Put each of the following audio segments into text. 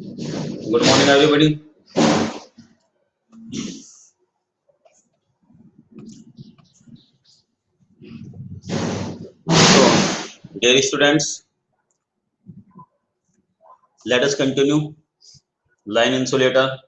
Good morning, everybody. So, dear students, let us continue line insulator.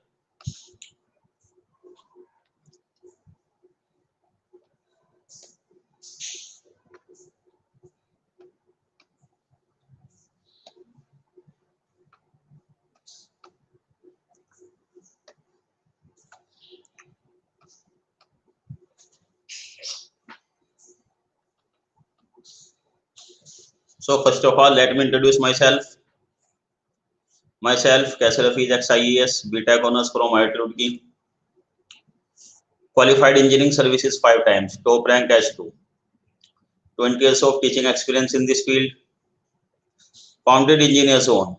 So, first of all, let me introduce myself. Myself, Kaisar Hafiz, XIES, BTech Honors from IIT Roorkee. Qualified Engineering Services 5 times, top rank H2. 20 years of teaching experience in this field. Founded Engineer Zone.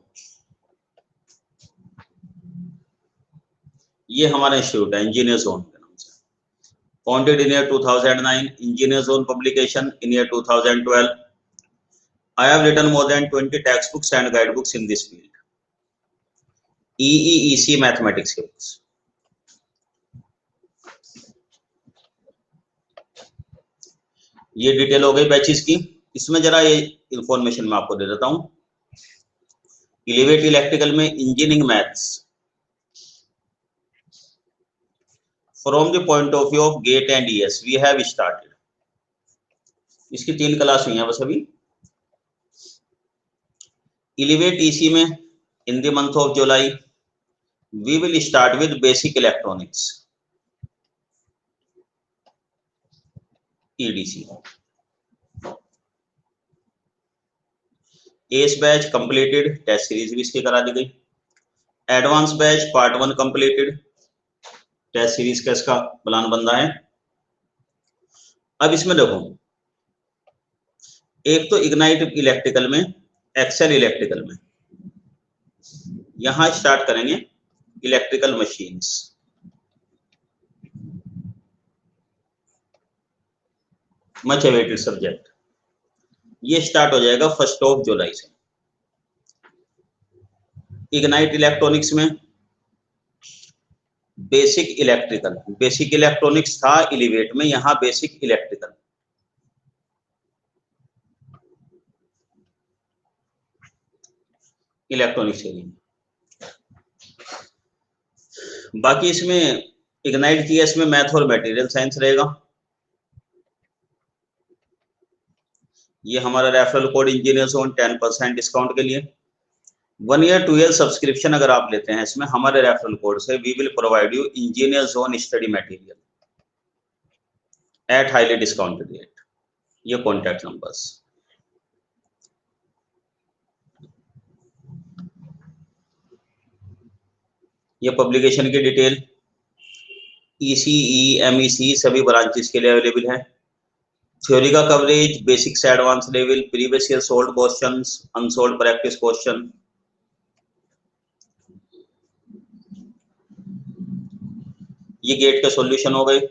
ये हमारा institute है engineer zone के नाम से. Founded in year 2009, Engineer Zone publication in year 2012. I have written more than 20 textbooks and guidebooks in this field. EEEC mathematics के books. ये detail हो गई बैचेस की. इसमें जरा ये इंफॉर्मेशन मैं आपको दे देता हूं. इलेवेट इलेक्ट्रिकल में engineering maths from the point of view of GATE and ES we have started. इसकी 3 क्लास हुई हैं बस अभी. इलेवेट ईसी में in the month of July we will start with basic electronics EDC. ES batch completed, test series भी इसकी करा दी गई. Advance batch part 1 completed, test series का इसका प्लान बंदा है. अब इसमें देखो, एक तो इग्नाइट इलेक्ट्रिकल में, एक्सेल इलेक्ट्रिकल में, यहां स्टार्ट करेंगे electrical machines. Much awaited subject. ये स्टार्ट हो जाएगा 1 जुलाई से. इग्नाइट इलेक्ट्रॉनिक्स में बेसिक इलेक्ट्रिकल, बेसिक इलेक्ट्रॉनिक्स था इलिवेट में, यहां बेसिक इलेक्ट्रिकल. इलेक्ट्रॉनिक्स के लिए बाकी इसमें इग्नाइट जीएस में मैथ और मटेरियल साइंस रहेगा. ये हमारा referral code engineer zone 10% discount के लिए. 1 ईयर 2 ईयर सब्सक्रिप्शन अगर आप लेते हैं इसमें हमारे रेफरल कोड से we will provide you Engineer Zone study material at highly discounted rate. ये कॉन्टैक्ट नंबर्स. ये पब्लिकेशन की डिटेल ईसीई एमईसी सभी ब्रांचेस के लिए अवेलेबल है. थ्योरी का कवरेज बेसिक से advance level, previous year solved questions, unsolved practice question. ये गेट के सॉल्यूशन हो गए.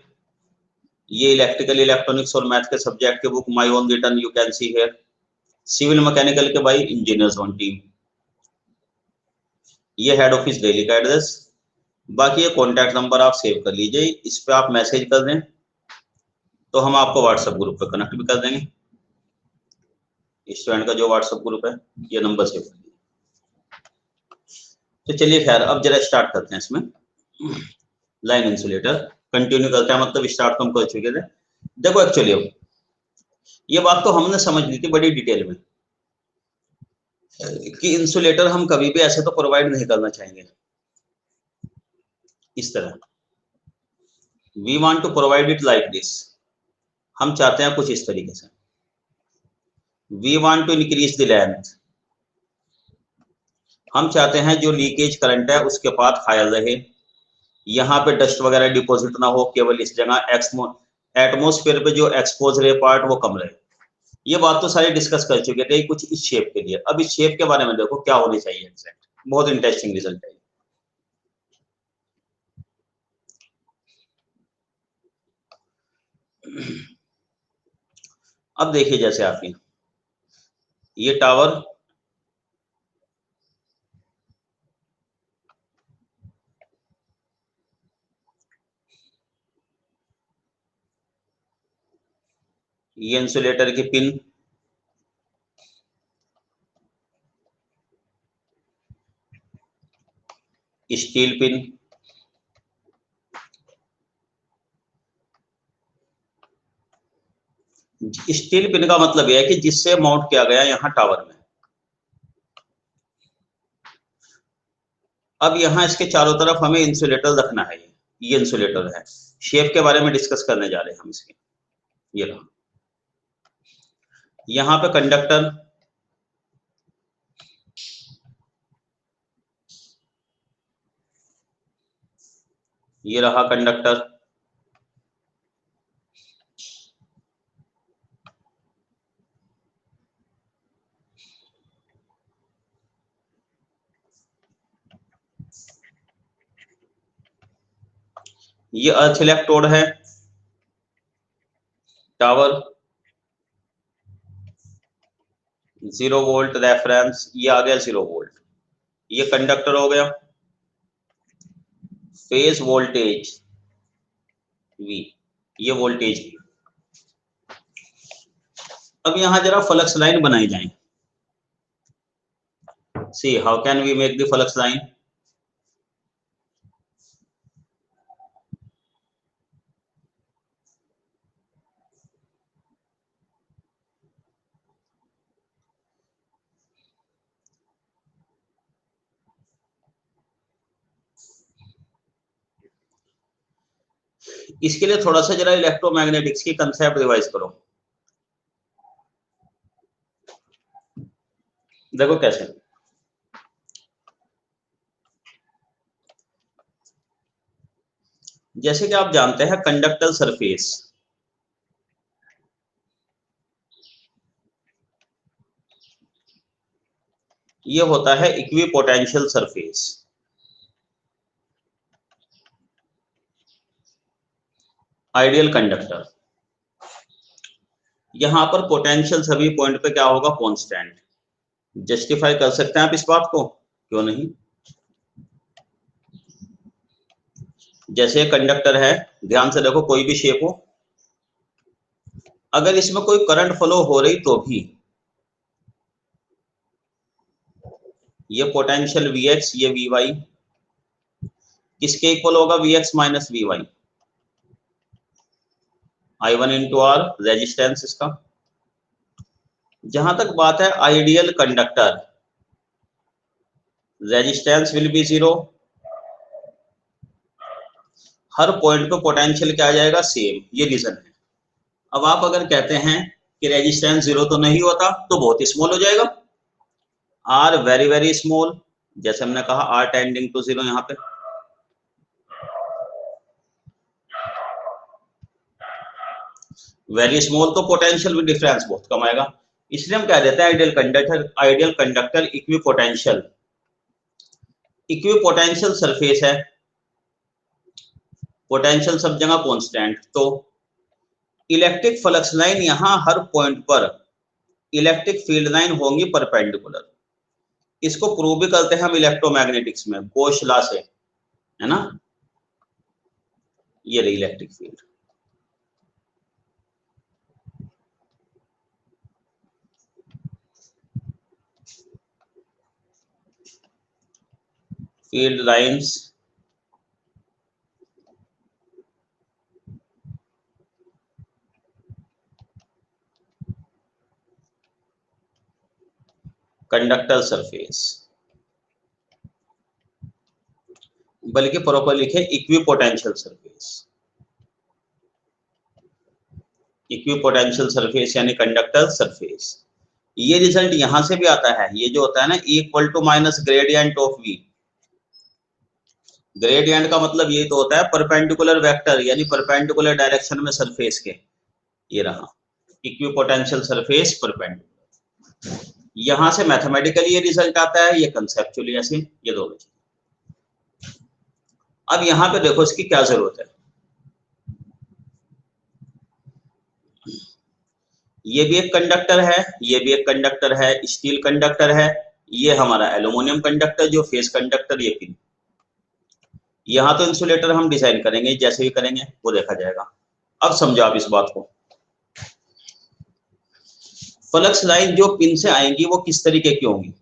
ये इलेक्ट्रिकल इलेक्ट्रॉनिक्स और मैथ के सब्जेक्ट के book my own written you can see here. Civil mechanical के भाई इंजीनियर्स ऑन टीम. ये हेड ऑफिस दिल्ली का एड्रेस. बाकी ये कॉन्टैक्ट नंबर आप सेव कर लीजिए, इस पे आप मैसेज कर दें तो हम आपको व्हाट्सएप ग्रुप पे कनेक्ट भी कर देंगे. स्टूडेंट का जो व्हाट्सएप ग्रुप है ये नंबर सेव कर लीजिए. तो चलिए खैर अब जरा स्टार्ट करते हैं. इसमें लाइन इंसुलेटर कंटिन्यू करते हैं, मतलब स्टार्ट तो हम कर चुके थे. देखो एक्चुअली अब ये बात तो हमने समझ ली थी बड़ी डिटेल में कि इंसुलेटर हम कभी भी ऐसे तो प्रोवाइड नहीं करना चाहेंगे इस तरह. We want to provide it like this. हम चाहते हैं कुछ इस तरीके से. We want to increase the length. हम चाहते हैं जो लीकेज करंट है उसके पाथ हायर रहे, यहाँ पे डस्ट वगैरह डिपॉजिट ना हो, केवल इस जगह एटमोस्फेयर पे जो एक्सपोज रहे पार्ट वो कम रहे. ये बात तो सारी डिस्कस कर चुके थे कुछ इस शेप के लिए. अब इस शेप के बारे में देखो क्या होनी चाहिए एग्जैक्ट. बहुत इंटरेस्टिंग रिजल्ट है. अब देखिए जैसे आपने ये टावर, ये इंसुलेटर की pin, steel pin, steel pin का मतलब यह है कि जिससे माउंट किया गया यहां टावर में। अब यहां इसके चारों तरफ हमें इंसुलेटर रखना है। ये इंसुलेटर है। शेप के बारे में डिस्कस करने जा रहे हैं हम इसके। ये रहा, यहां पे कंडक्टर, ये रहा कंडक्टर, ये अर्थ इलेक्ट्रोड है, टावर, 0 वोल्ट रेफरेंस, ये आ गया 0 वोल्ट। ये कंडक्टर हो गया, फेज वोल्टेज V, ये वोल्टेज V। अब यहां जरा फ्लक्स लाइन बनाई जाए। See how can we make the flux line. इसके लिए थोड़ा सा जरा इलेक्ट्रोमैग्नेटिक्स की कंसेप्ट रिवाइज करो। देखो कैसे, जैसे कि आप जानते हैं कंडक्टर सरफेस, ये होता है इक्विपोटेंशियल सरफेस। आइडियल कंडक्टर, यहां पर पोटेंशियल सभी पॉइंट पे क्या होगा, कांस्टेंट। जस्टिफाई कर सकते हैं आप इस बात को, क्यों नहीं। जैसे कंडक्टर है, ध्यान से देखो, कोई भी शेप हो, अगर इसमें कोई करंट फ्लो हो रही तो भी ये पोटेंशियल Vx, ये Vy किसके इक्वल होगा, Vx minus Vy, I1 into R resistance इसका। जहां तक बात है ideal conductor, resistance will be 0, हर पॉइंट पे पोटेंशियल क्या आ जाएगा, सेम। ये रीजन है। अब आप अगर कहते हैं कि रेजिस्टेंस 0 तो नहीं होता, तो बहुत स्मॉल हो जाएगा, आर वेरी वेरी स्मॉल, जैसे हमने कहा आर टेंडिंग टू 0 यहाँ पे। वेरी स्मॉल तो पोटेंशियल भी डिफरेंस बहुत कम आएगा, इसलिए हम कह देते हैं ideal conductor equipotential. Equipotential surface है, पोटेंशियल सब जगह कांस्टेंट, तो इलेक्ट्रिक फ्लक्स लाइन यहां हर पॉइंट पर इलेक्ट्रिक फील्ड लाइन होंगी परपेंडिकुलर। इसको प्रूव भी करते हैं हम इलेक्ट्रोमैग्नेटिक्स में गोश लॉ से, है ना। ये रही electric field, field lines, conductor surface, बल्कि प्रॉपर लिखे इक्विपोटेंशियल सरफेस। इक्विपोटेंशियल सरफेस यानी कंडक्टर सरफेस। ये रिजल्ट यहां से भी आता है, ये जो होता है ना, equal to minus gradient of V। Gradient का मतलब ये तो होता है परपेंडिकुलर वेक्टर, यानी परपेंडिकुलर डायरेक्शन में सरफेस के। ये रहा इक्विपोटेंशियल सरफेस परपेंडिकुलर। यहां से मैथमेटिकली ये रिजल्ट आता है, ये कंसेप्चुअली ऐसे, ये दोनों चीज। अब यहां पे देखो इसकी क्या जरूरत है। ये भी एक कंडक्टर है, ये भी एक कंडक्टर है, स्टील कंडक्टर है। ये हमारा एल्यूमिनियम कंडक्टर जो फेस कंडक्टर, ये पिन। यहाँ तो इंसुलेटर हम डिजाइन करेंगे, जैसे भी करेंगे वो देखा जाएगा। अब समझो आप इस बात को। फ्लक्स लाइन जो पिन से आएंगी वो किस तरीके की होंगी?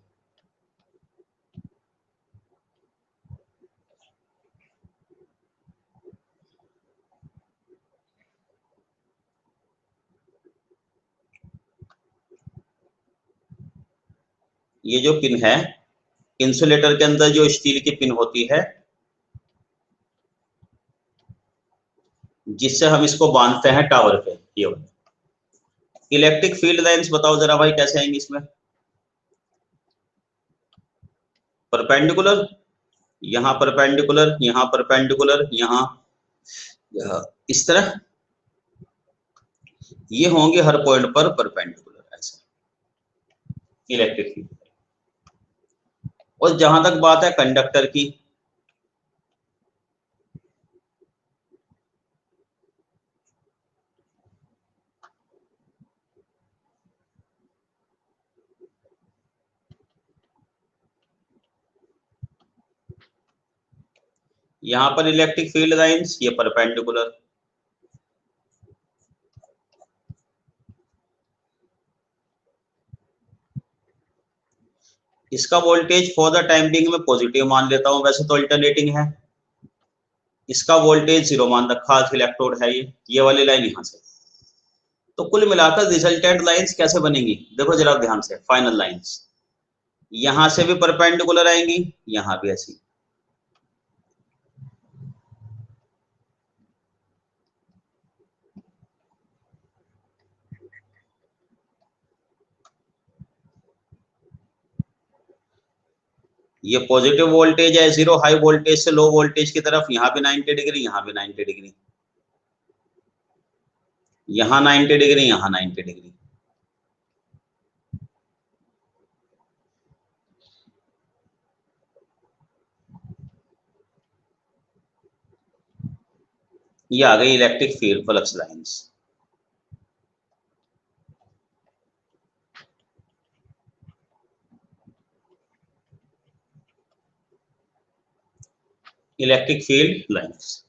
ये जो पिन है, इंसुलेटर के अंदर जो स्टील की पिन होती है जिससे हम इसको बांधते हैं टावर पे, ये इलेक्ट्रिक फील्ड लाइंस बताओ जरा भाई कैसे आएंगी इसमें? परपेंडिकुलर, यहाँ परपेंडिकुलर, यहाँ परपेंडिकुलर, यहाँ इस तरह, ये होंगे हर पॉइंट पर परपेंडिकुलर, ऐसा इलेक्ट्रिक फील्ड। और जहां तक बात है कंडक्टर की, यहां पर इलेक्ट्रिक फील्ड लाइंस, ये परपेंडिकुलर, इसका voltage for the time being में पॉजिटिव मान लेता हूं, वैसे तो अल्टरनेटिंग है। इसका वोल्टेज 0 मान रखा, इलेक्ट्रोड है ये वाली लाइन यहां से। तो कुल मिलाकर रिजल्टेंट लाइंस कैसे बनेंगी देखो जरा ध्यान से। फाइनल लाइंस यहां से भी परपेंडिकुलर आएंगी, यहां भी ऐसी। ये पॉजिटिव वोल्टेज है 0 हाई वोल्टेज से लो वोल्टेज की तरफ, यहाँ भी 90 डिग्री, यहाँ भी 90 डिग्री, यहाँ 90 डिग्री, यहाँ 90 डिग्री। ये आ गई electric field flux lines. Electric field lines.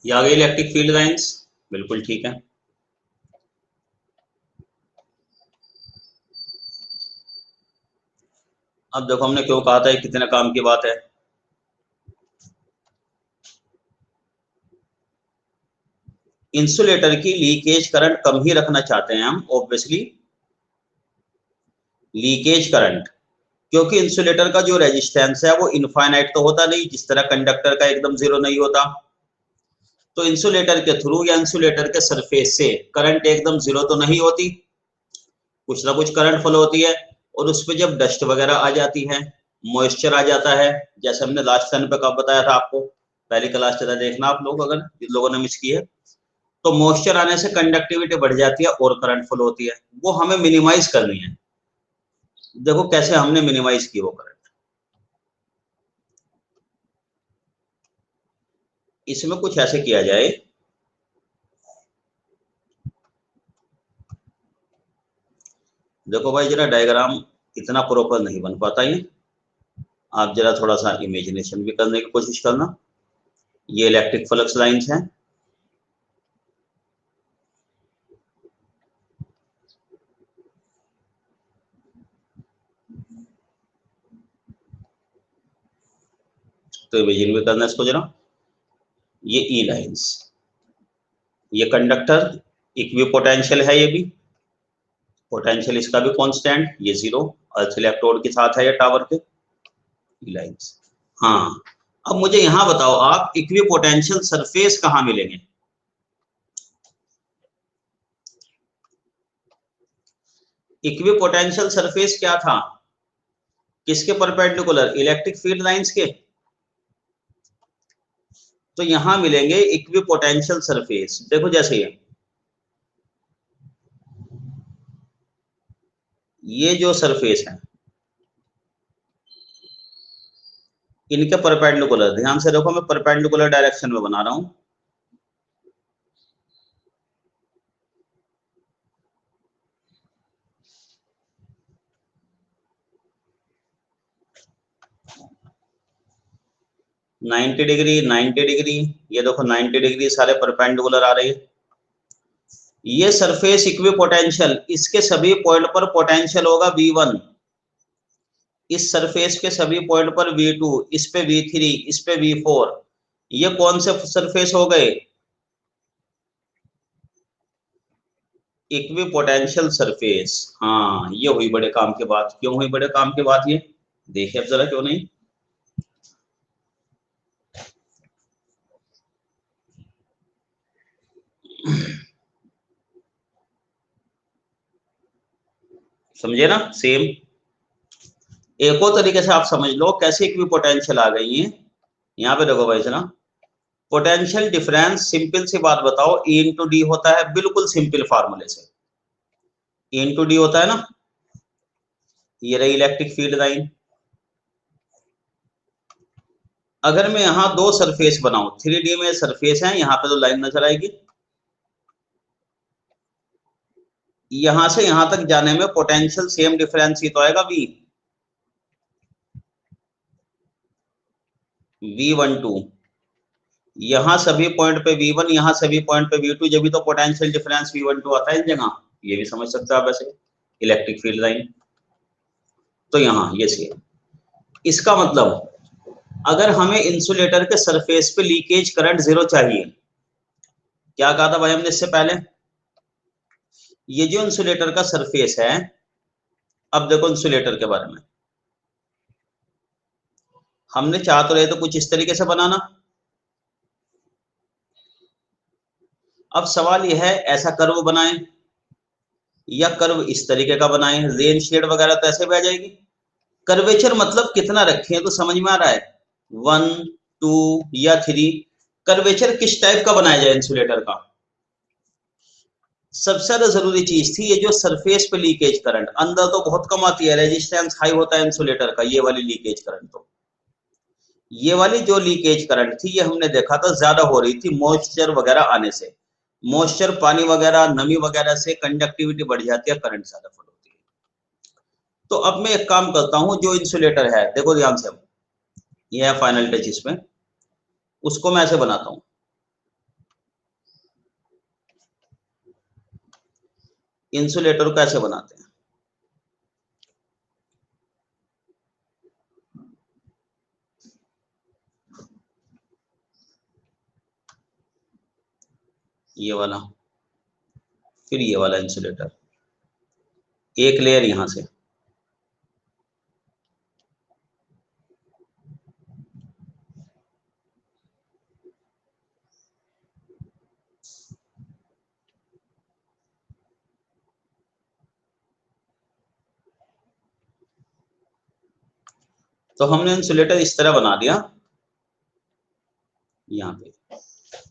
ये आ गई इलेक्ट्रिक फील्ड लाइंस, बिल्कुल ठीक है। अब देखो हमने क्यों कहा था ये कितने काम की बात है। इंसुलेटर की लीकेज करंट कम ही रखना चाहते हैं हम, ऑब्वियसली लीकेज करंट, क्योंकि इंसुलेटर का जो रेजिस्टेंस है वो इनफाइनाइट तो होता नहीं, जिस तरह कंडक्टर का एकदम जीरो नहीं होता। तो इंसुलेटर के थ्रू या इंसुलेटर के सरफेस से करंट एकदम जीरो तो नहीं होती, कुछ ना कुछ करंट फ्लो होती है। और उस पर जब डस्ट वगैरह आ जाती है, मॉइस्चर आ जाता है, जैसे हमने लास्ट टाइम पे कब बताया था आपको, पहली क्लास चला देखना आप लोग अगर जिन लोगों ने मिस की है। तो मॉइस्चर आने से कंडक्टिविटी बढ़ जाती है और करंट फ्लो होती है, वो हमें मिनिमाइज करनी है। देखो कैसे हमने मिनिमाइज की वो करंट। इसमें कुछ ऐसे किया जाए, देखो भाई जरा डायग्राम इतना प्रॉपर नहीं बन पाता ये, आप जरा थोड़ा सा इमेजिनेशन भी करने की कोशिश करना। ये इलेक्ट्रिक फ्लक्स लाइंस हैं, तो इमेजिन भी करना इसको जरा। ये ई लाइंस, ये कंडक्टर इक्वी पोटेंशियल है, ये भी पोटेंशियल इसका भी कांस्टेंट, ये 0 अर्थ इलेक्ट्रोड के साथ है ये टावर के, ई लाइंस। हाँ, अब मुझे यहां बताओ आप इक्वी पोटेंशियल सरफेस कहां मिलेंगे? इक्वी पोटेंशियल सरफेस क्या था, किसके परपेंडिकुलर? इलेक्ट्रिक फील्ड लाइंस के। तो यहां मिलेंगे इक्वी पोटेंशियल सरफेस, देखो जैसे ये जो सरफेस है इनके परपेंडिकुलर, ध्यान से देखो मैं परपेंडिकुलर डायरेक्शन में बना रहा हूं। 90 डिग्री, 90 डिग्री, ये देखो 90 डिग्री सारे परपेंडिकुलर आ रही है। ये सरफेस इक्विपोटेंशियल, इसके सभी पॉइंट पर पोटेंशियल होगा V1, इस सरफेस के सभी पॉइंट पर V2, इस पे V3, इस पे V4। ये कौन से सरफेस हो गए? Equipotential surface. हाँ, ये हुई बड़े काम की बात। क्यों हुई बड़े काम की बात? ये देखिए अब जरा, क्यों नहीं। समझे ना? सेम एक और तरीके से आप समझ लो कैसे इक्विपोटेंशियल आ गई है। यहाँ पे देखो भाई जरा, पोटेंशियल डिफरेंस, सिंपल सी बात बताओ, E इंटू डी होता है, बिल्कुल सिंपल फार्मूले से। E इंटू डी होता है ना, ये रही इलेक्ट्रिक फील्ड लाइन। अगर मैं यहाँ दो सरफेस बनाऊं, 3D में सरफेस है, यहाँ पे तो लाइन नजर आएगी, यहां से यहां तक जाने में पोटेंशियल सेम डिफरेंस ही तो आएगा, V12। यहाँ सभी पॉइंट पे V1, यहाँ सभी पॉइंट पे V2, जब भी तो पोटेंशियल डिफरेंस V12 आता है इन जगह। ये भी समझ सकते हो आप ऐसे, इलेक्ट्रिक फील्ड लाइन। तो यहाँ ये सी है। इसका मतलब अगर हमें इंसुलेटर के सरफेस पे लीकेज करंट 0 चाहिए, क्या कहा था भाई हमने इससे पहले? ये जो इंसुलेटर का सरफेस है, अब देखो इंसुलेटर के बारे में हमने चाह तो रहे तो कुछ इस तरीके से बनाना। अब सवाल यह है, ऐसा कर्व बनाएं या कर्व इस तरीके का बनाएं, रेन शेड वगैरह तो ऐसे भी आ जाएगी। कर्वेचर मतलब कितना रखें तो समझ में आ रहा है, 1, 2 या 3। कर्वेचर किस टाइप का बनाया जाए इंसुलेटर का? सबसे ज्यादा जरूरी चीज थी ये जो सरफेस पे लीकेज करंट, अंदर तो बहुत कम आती है, रेजिस्टेंस हाई होता है इंसुलेटर का, ये वाली लीकेज करंट। तो ये वाली जो लीकेज करंट थी, ये हमने देखा था ज्यादा हो रही थी मॉइस्चर वगैरह आने से। मॉइस्चर, पानी वगैरह, नमी वगैरह से कंडक्टिविटी बढ़ जाती है, करंट ज्यादा फ्लो होती है। तो अब मैं एक काम करता हूं, जो इंसुलेटर है देखो ध्यान से, ये है फाइनल टच इसमें, उसको मैं ऐसे बनाता हूं। इंसुलेटर को ऐसे बनाते हैं, ये वाला, फिर ये वाला इंसुलेटर, एक लेयर यहां से। तो हमने इंसुलेटर इस तरह बना दिया। यहाँ पे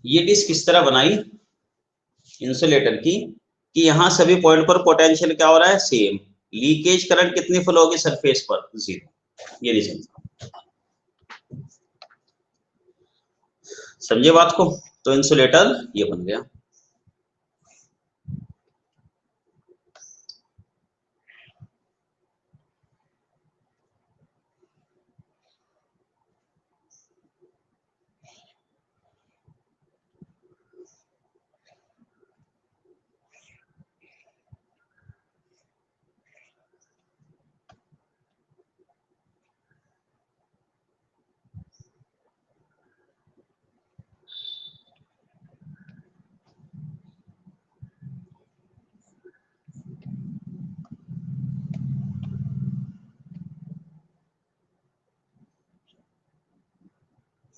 ये डिस्क इस तरह बनाई इंसुलेटर की कि यहाँ सभी पॉइंट पर पोटेंशियल क्या हो रहा है, सेम। लीकेज करंट कितनी फ्लो होगी सरफेस पर, 0। ये रीजन, समझे बात को? तो इंसुलेटर ये बन गया।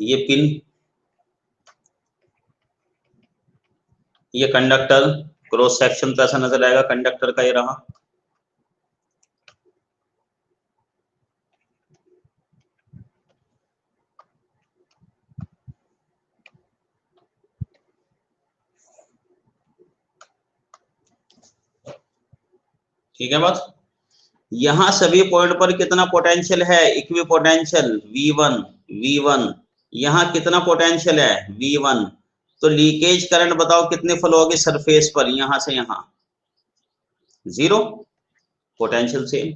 ये पिन, ये कंडक्टर, क्रॉस सेक्शन तो ऐसा नजर आएगा कंडक्टर का, ये रहा। ठीक है बात? यहां सभी पॉइंट पर कितना पोटेंशियल है, इक्वी पोटेंशियल V1, V1। यहाँ कितना पोटेंशियल है, V1। तो लीकेज करंट बताओ कितने फ्लो होगी सरफेस पर, यहां से यहां, 0। Potential same.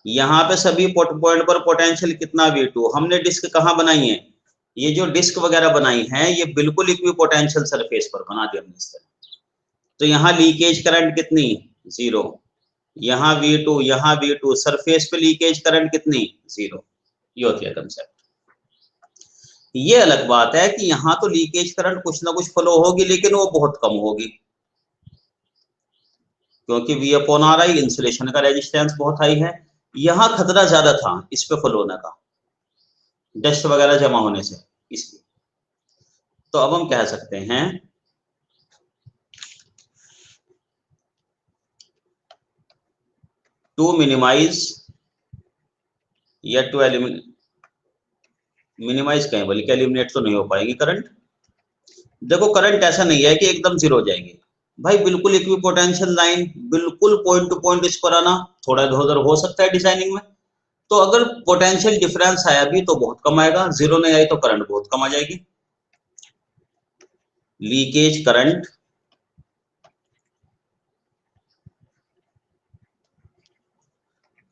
यहाँ पे सभी पॉइंट पर पोटेंशियल कितना V2। हमने डिस्क कहाँ बनाई है, ये जो डिस्क वगैरह बनाई है ये बिल्कुल इक्वी पोटेंशियल सरफेस पर बना दी हमने इस तरह। तो यहाँ लीकेज करंट कितनी, 0। यहाँ V2, यहाँ V2, सरफेस पे लीकेज करंट कितनी, 0। ये होती है कंसेप्ट। ये अलग बात है कि यहाँ तो लीकेज करंट कुछ ना कुछ फ्लो होगी, लेकिन वो बहुत कम होगी, क्योंकि V/RI इंसुलेशन का रेजिस्टेंस बहुत हाई है। यहाँ खतरा ज्यादा था इस पे फ्लो होने का, डस्ट वगैरह जमा होने से, इसलिए। तो अब हम कह सकते हैं टू मिनिमाइज या टू एलिमिनेट, मिनिमाइज कहें बल्कि एलिमिनेट तो नहीं हो पाएगी करंट। देखो करंट ऐसा नहीं है कि एकदम 0 हो जाएगी भाई, बिल्कुल इक्विपोटेंशियल लाइन, बिल्कुल पॉइंट टू पॉइंट इस पर आना थोड़ा इधर उधर हो सकता है डिजाइनिंग में। तो अगर पोटेंशियल डिफरेंस आया भी तो बहुत कम आएगा, 0 नहीं आई तो करंट बहुत कम आ जाएगी। Leakage current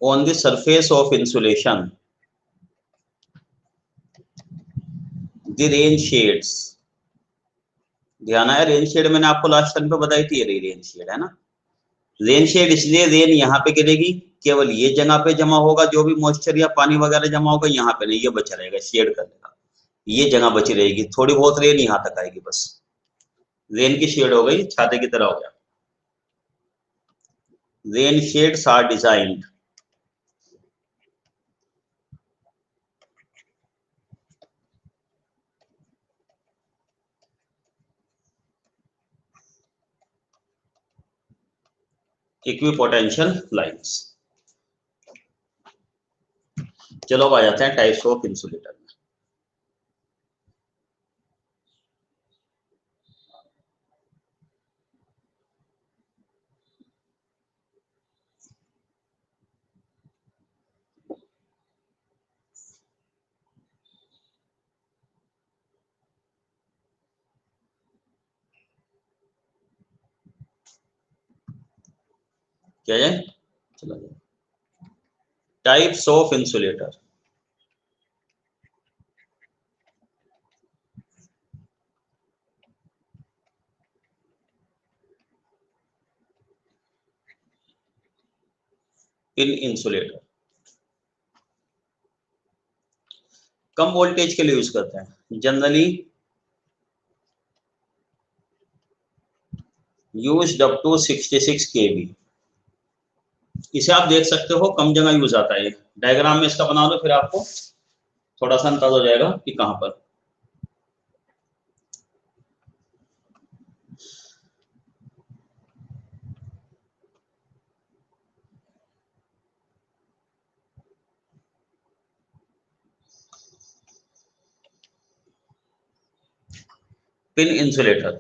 on the surface of insulation, the rain shades। ध्यान आया, रेन शेड मैंने आपको लास्ट टाइम पे बताई थी, ये रेन शेड है ना। रेन शेड इसलिए, रेन यहाँ पे गिरेगी, केवल ये जगह पे जमा होगा, जो भी मॉइस्चर या पानी वगैरह जमा होगा यहाँ पे नहीं, ये बचा रहेगा, शेड कर देगा, ये जगह बची रहेगी, थोड़ी बहुत रेन यहाँ तक आएगी बस। रेन की शेड हो गई, छाते की तरह हो गया। Rain sheds are designed equipotential lines. चलो अब आ जाते हैं टाइप्स ऑफ इंसुलेटर में। क्या जाए, चलो टाइप्स ऑफ इंसुलेटर। इन इंसुलेटर कम वोल्टेज के लिए यूज करते हैं, generally used up to 66 kV। इसे आप देख सकते हो कम जगह यूज आता है, डायग्राम में इसका बना लो, फिर आपको थोड़ा सा अंदाजा हो जाएगा कि कहां पर। पिन इंसुलेटर,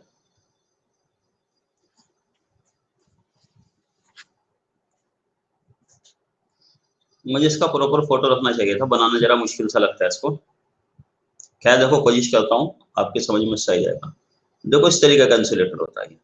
मुझे इसका प्रॉपर फोटो रखना चाहिए था, बनाना जरा मुश्किल सा लगता है इसको। खैर देखो कोशिश करता हूँ, आपकी समझ में सही जाएगा। देखो इस तरीके का इंसुलेटर होता है।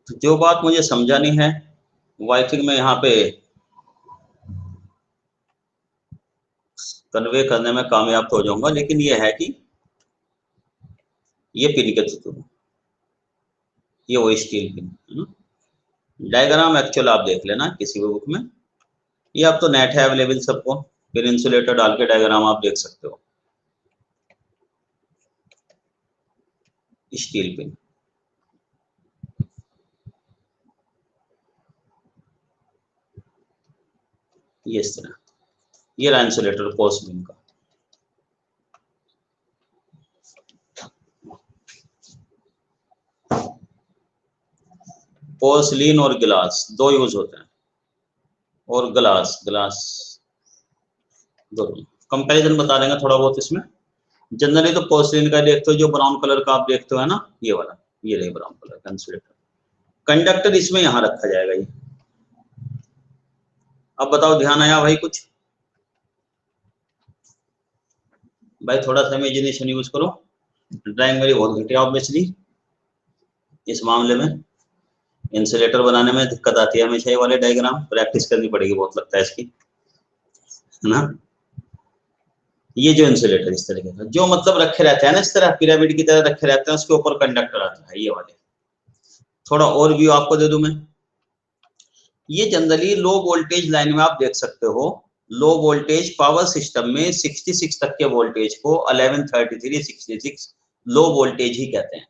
तो जो बात मुझे समझानी है वो आई थिंक मैं यहाँ पे कन्वे करने में कामयाब तो हो जाऊंगा, लेकिन ये है कि ये पिन के थ्रू, ये वो स्टील पिन है ना। डायग्राम एक्चुअल आप देख लेना किसी भी बुक में, ये अब तो नेट है अवेलेबल सबको, फिर इंसुलेटर डाल के डायग्राम आप देख सकते हो। स्टील पिन ये इस तरह, ये रहा इंसुलेटर पोस्ट पिन का। पोर्सलिन और गिलास दो यूज होते हैं, और ग्लास ग्लास दो। कंपैरिजन बता देंगे थोड़ा बहुत इसमें। जनरली तो पोर्सलिन का देखते हो, जो ब्राउन कलर का आप देखते हो है ना, ये वाला, ये रही ब्राउन कलर का इंसुलेटर। कंडक्टर इसमें यहां रखा जाएगा ये। अब बताओ, ध्यान आया भाई कुछ? भाई थोड़ा सा इमेजिनेशन यूज करो। ड्राइंग मेरी बहुत घटिया ऑब्वियसली इस मामले में। इंसुलेटर बनाने में दिक्कत आती है हमेशा, ये वाले डायग्राम प्रैक्टिस करनी पड़ेगी बहुत लगता है इसकी, है ना। ये जो इंसुलेटर इस तरीके का जो मतलब रखे रहते हैं ना, इस तरह पिरामिड की तरह रखे रहते हैं, उसके ऊपर कंडक्टर आता है ये वाले। थोड़ा और व्यू आपको दे दूं मैं। ये जनरली लो वोल्टेज लाइन में आप देख सकते हो। लो वोल्टेज पावर सिस्टम में 66 तक के वोल्टेज को 1133 66 लो वोल्टेज ही कहते हैं।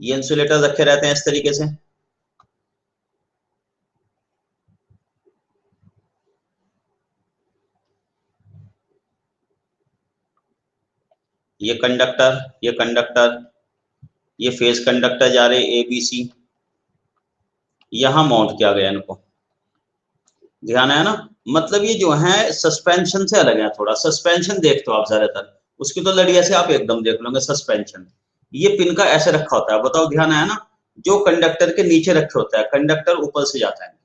ये इंसुलेटर रखे रहते हैं इस तरीके से। ये कंडक्टर, ये कंडक्टर, ये फेज कंडक्टर जा रहे ए बी सी, यहां माउंट किया गया इनको। ध्यान है ना। मतलब ये जो है सस्पेंशन से अलग है थोड़ा। सस्पेंशन देखते हो आप ज्यादातर, उसकी तो लड़िया से आप एकदम देख लोगे सस्पेंशन। ये पिन का ऐसे रखा होता है, बताओ ध्यान है ना। जो कंडक्टर के नीचे रखे होता है, कंडक्टर ऊपर से जाता है।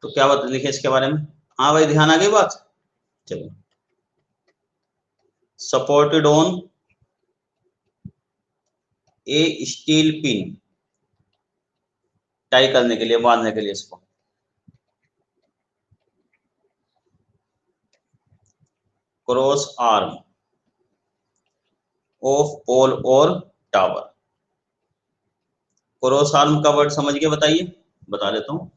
तो क्या बात लिखे इसके बारे में? हाँ भाई ध्यान आ गई बात। चलो, supported on A steel pin, tie करने के लिए, बांधने के लिए इसको। क्रॉस आर्म ऑफ पोल और टावर। क्रॉस आर्म का वर्ड समझ के बताइए, बता देता हूं।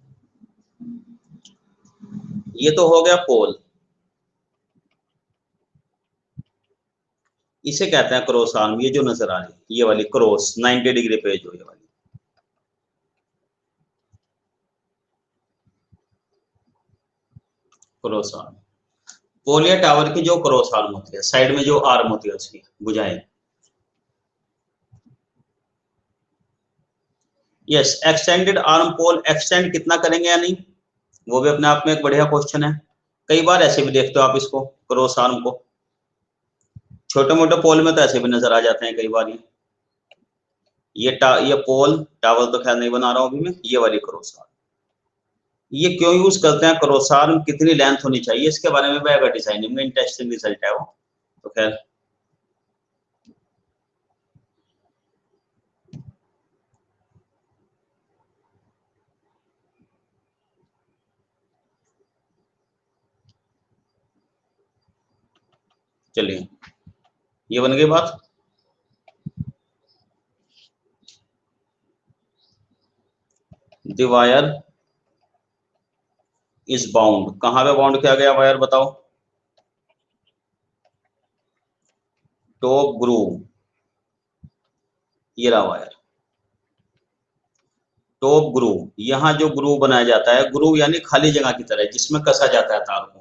ये तो हो गया पोल, इसे कहते हैं क्रॉस आर्म। ये जो नजर आ रही है ये वाली क्रॉस 90 डिग्री पे जो ये वाली, क्रॉस आर्म। पोल या टावर की जो क्रॉस आर्म होती है, साइड में जो आर्म होती है उसकी बुझाएं। यस, एक्सटेंडेड आर्म पोल एक्सटेंड कितना करेंगे या नहीं, वो भी अपने आप में एक बढ़िया क्वेश्चन है। कई बार ऐसे भी देखते हो आप इसको, क्रॉस आर्म को। छोटे मोटे पोल में तो ऐसे भी नजर आ जाते हैं कई बार। ये पोल टावर तो खैर नहीं बना रहा हूं अभी मैं। ये वाली क्रॉस आर्म, ये क्यों यूज करते हैं क्रॉस आर्म, कितनी लेंथ होनी चाहिए, इसके बारे में भी आएगा डिजाइनिंग में। इंटरेस्टिंग रिजल्ट है वो। तो खैर चलिए, ये बन गई बात। द वायर इज बाउंड, कहां पे बाउंड किया गया वायर बताओ? टॉप ग्रूव, ये रहा वायर। टॉप ग्रूव, यहाँ जो ग्रूव बनाया जाता है, ग्रूव यानी खाली जगह की तरह जिसमें कसा जाता है तार को।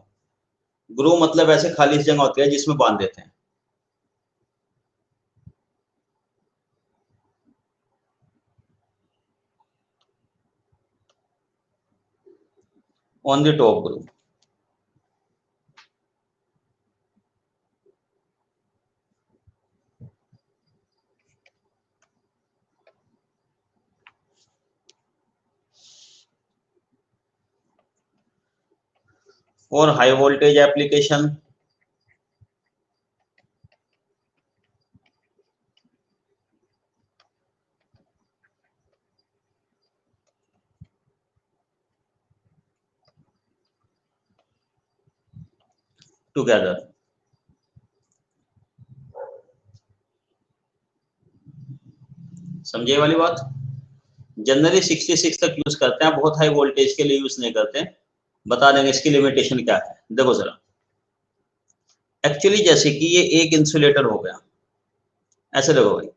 ग्रूव मतलब ऐसे खाली जगह होती है जिसमें बांध देते हैं। On the top groove. और हाई वोल्टेज एप्लीकेशन, टुगेदर। समझे वाली बात। जनरली 66 तक यूज करते हैं, बहुत हाई वोल्टेज के लिए यूज नहीं करते। बता देंगे इसकी लिमिटेशन क्या है, देखो जरा। एक्चुअली जैसे कि ये एक इंसुलेटर हो गया, ऐसे देखो भाई,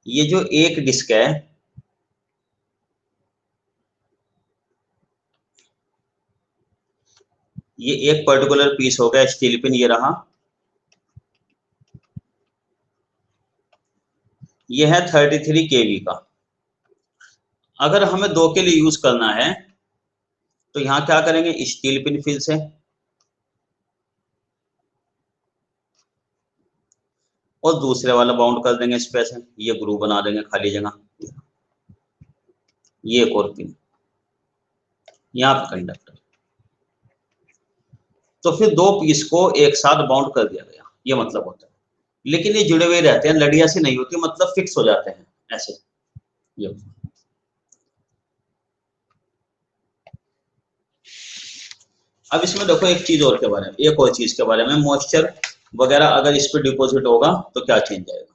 ये जो एक डिस्क है, ये एक पर्टिकुलर पीस हो गया स्टील पिन, ये रहा। ये है 33 केवी का। अगर हमें 2 के लिए यूज करना है तो यहाँ क्या करेंगे, स्टील पिन फिल से, और दूसरे वाला बाउंड कर देंगे इस पे से, ये ग्रुप बना देंगे खाली जगह, ये एक और पिन यहाँ पे कंडक्टर। तो फिर 2 पीस को एक साथ बाउंड कर दिया गया, ये मतलब होता है। लेकिन ये जुड़े हुए रहते हैं, लड़िया से नहीं होती, मतलब फिक्स हो जाते हैं ऐसे। ये अब इसमें देखो एक चीज और के बारे में, एक और चीज के बारे में, मॉइस्चर वगैरह अगर इस पे डिपॉजिट होगा तो क्या चेंज आएगा।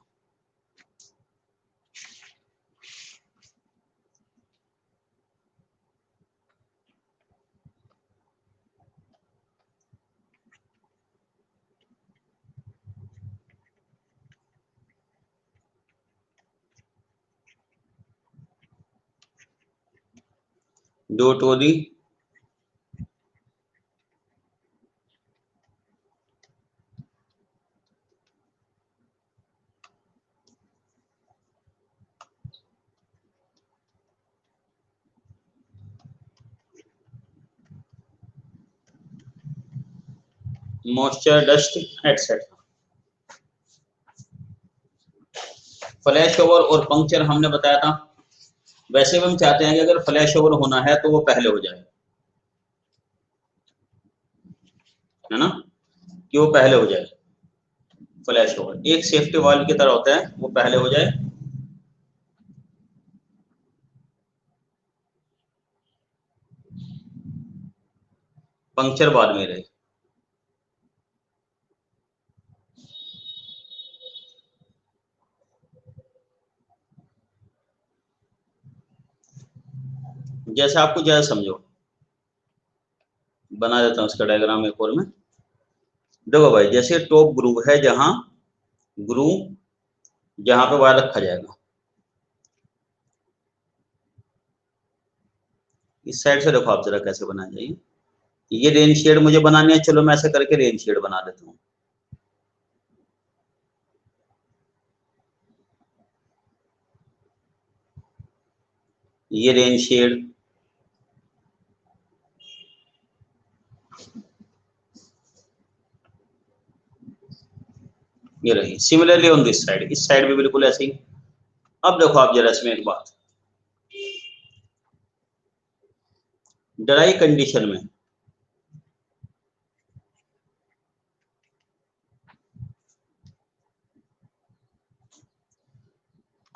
Due to the moisture, dust etcetera. Flash over और पंक्चर हमने बताया था। वैसे भी हम चाहते हैं कि अगर फ्लैश ओवर होना है तो वो पहले हो जाए, है ना, कि वो पहले हो जाए। फ्लैश ओवर एक सेफ्टी वाल्व की तरह होता है, वो पहले हो जाए। पंक्चर बाद में रहे। जैसे आपको ज्यादा समझो, बना देता हूँ इसका डायग्राम एक और में। देखो भाई, जैसे टॉप ग्रूव है, जहां ग्रूव जहां पे वायर रखा जाएगा, इस साइड से देखो आप जरा कैसे बनाया जाइए। ये रेन शेड मुझे बनानी है, चलो मैं ऐसे करके रेन शेड बना देता हूँ। ये रेन शेड, ये रही। सिमिलरली ऑन दिस साइड, इस साइड भी बिल्कुल ऐसे ही। अब देखो आप जरा इसमें एक बात, ड्राई कंडीशन में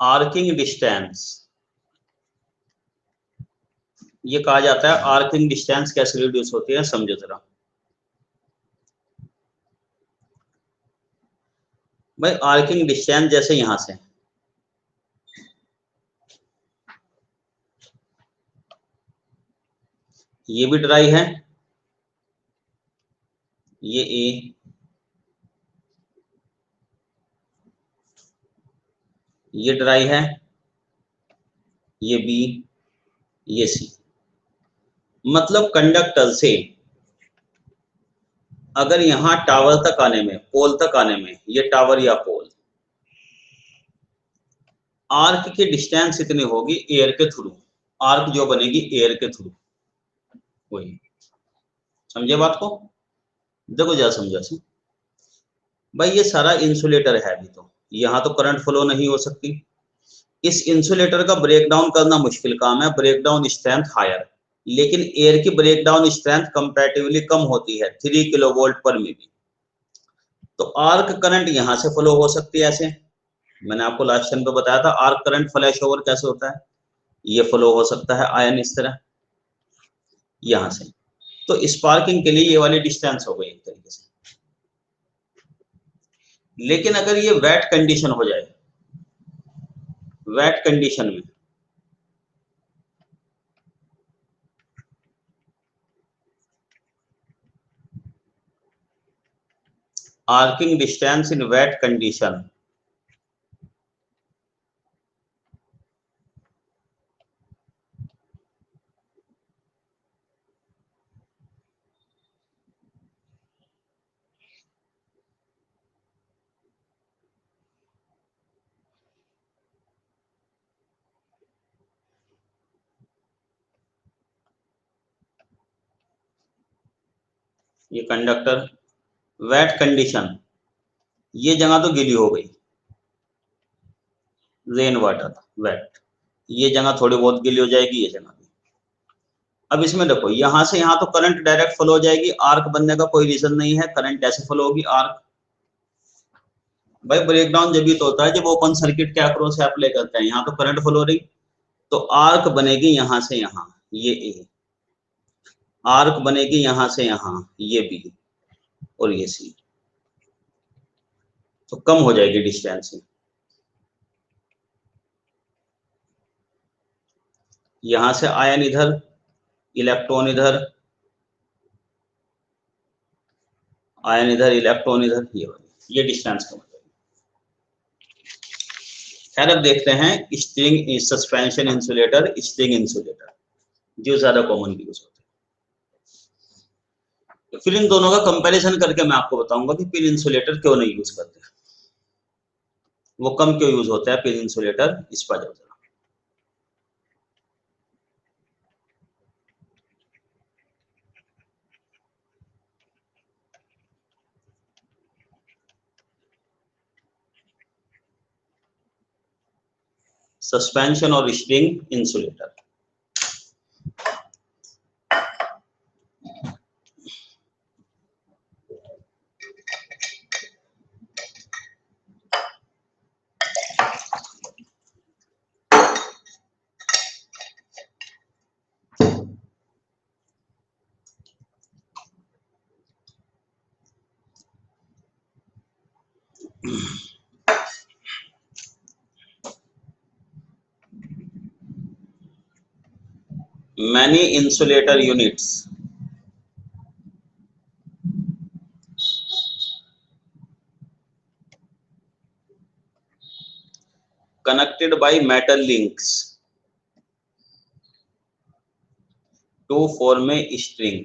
आर्किंग डिस्टेंस, ये कहा जाता है आर्किंग डिस्टेंस कैसे रिड्यूस होती है, समझो जरा। भाई आर्किंग डिस्टेंस जैसे यहां से, ये भी ड्राई है, ये ए, ये ड्राई है, ये बी, ये सी। मतलब कंडक्टर से अगर यहां टावर तक आने में, पोल तक आने में, ये टावर या पोल, आर्क की डिस्टेंस इतनी होगी एयर के थ्रू, आर्क जो बनेगी एयर के थ्रू, वही। समझे बात को, देखो जरा समझा से। भाई ये सारा इंसुलेटर है अभी, तो यहाँ तो करंट फ्लो नहीं हो सकती। इस इंसुलेटर का ब्रेक डाउन करना मुश्किल काम है, ब्रेक डाउन स्ट्रेंथ हायर, लेकिन एयर की ब्रेक डाउन स्ट्रेंथ कंपैरेटिवली कम होती है, 3 किलोवोल्ट पर मीटर। तो आर्क करंट यहां से फ्लो हो सकती है ऐसे, मैंने आपको लास्ट टाइम पे बताया था आर्क करंट फ्लैश ओवर कैसे होता है, ये फ्लो हो सकता है आयन इस तरह यहां से। तो स्पार्किंग के लिए ये वाली डिस्टेंस हो गई एक तरीके से। लेकिन अगर ये वेट कंडीशन हो जाए, वेट कंडीशन में arcing distance in wet condition, ये कंडक्टर, वेट कंडीशन, ये जगह तो गीली हो गई, रेन वाटर वेट, ये जगह थोड़ी बहुत गीली हो जाएगी, ये जगह भी। अब इसमें देखो यहां से यहां तो करंट डायरेक्ट फ्लो हो जाएगी, आर्क बनने का कोई रीजन नहीं है, करंट ऐसे फ्लो होगी आर्क। भाई ब्रेकडाउन जब भी तो होता है जब ओपन सर्किट के अक्रॉस से अप्लाई करते हैं, यहाँ तो करंट फ्लो हो रही, तो आर्क बनेगी यहां से यहां, ये ए, आर्क बनेगी यहां से यहां, ये बी, और ये सी, तो कम हो जाएगी डिस्टेंस। यहां से आयन इधर, इलेक्ट्रॉन इधर, आयन इधर, इलेक्ट्रॉन इधर, ये डिस्टेंस कम हो जाएगी। खैर अब देखते हैं string suspension insulator, string insulator जो ज्यादा कॉमन यूज होते हैं। फिर इन दोनों का कंपैरिजन करके मैं आपको बताऊंगा कि पिन इंसुलेटर क्यों नहीं यूज करते, वो कम क्यों यूज होता है पिन इंसुलेटर, इस पर जाओ। सस्पेंशन और string insulator, many insulator units connected by metal links to form a string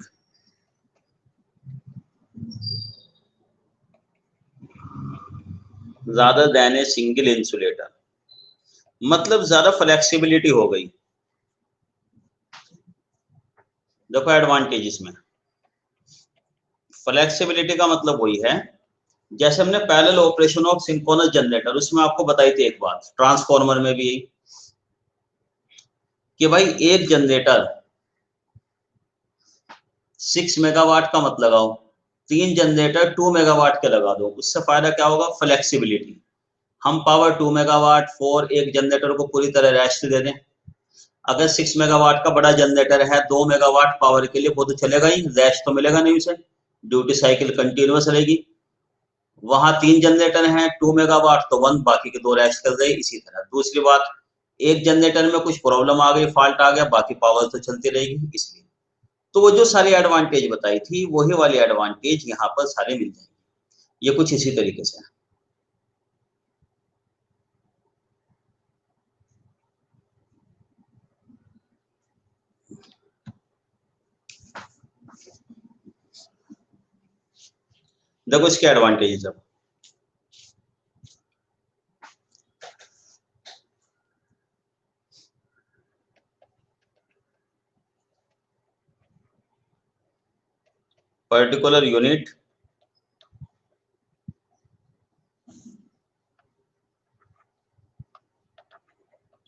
rather than a single insulator, मतलब ज्यादा फ्लेक्सिबिलिटी हो गई। देखो एडवांटेज इसमें, फ्लेक्सिबिलिटी का मतलब वही है जैसे हमने parallel operation of synchronous generator, उसमें आपको बताई थी एक बात, ट्रांसफार्मर में भी कि भाई एक जनरेटर 6 मेगावाट का मत लगाओ, 3 जनरेटर 2 मेगावाट के लगा दो, उससे फायदा क्या होगा, फ्लेक्सिबिलिटी। हम पावर 2 मेगावाट फॉर एक जनरेटर को पूरी तरह रेस्ट दे दें, अगर 6 मेगावाट का बड़ा जनरेटर है 2 मेगावाट पावर के लिए, वो तो चलेगा ही, रेस्ट तो मिलेगा नहीं उसे, ड्यूटी साइकिल कंटिन्यूअस रहेगी। वहां 3 जनरेटर हैं 2 मेगावाट, तो 1, बाकी के 2 रेस्ट कर रहे, इसी तरह। दूसरी बात, एक जनरेटर में कुछ प्रॉब्लम आ गई, फॉल्ट आ गया, बाकी पावर तो चलती रहेगी, इसलिए। तो वो जो सारी एडवांटेज बताई थी वही वाली एडवांटेज यहाँ पर सारे मिल जाएंगे, ये कुछ इसी तरीके से है। देखो इसके एडवांटेज, अब particular unit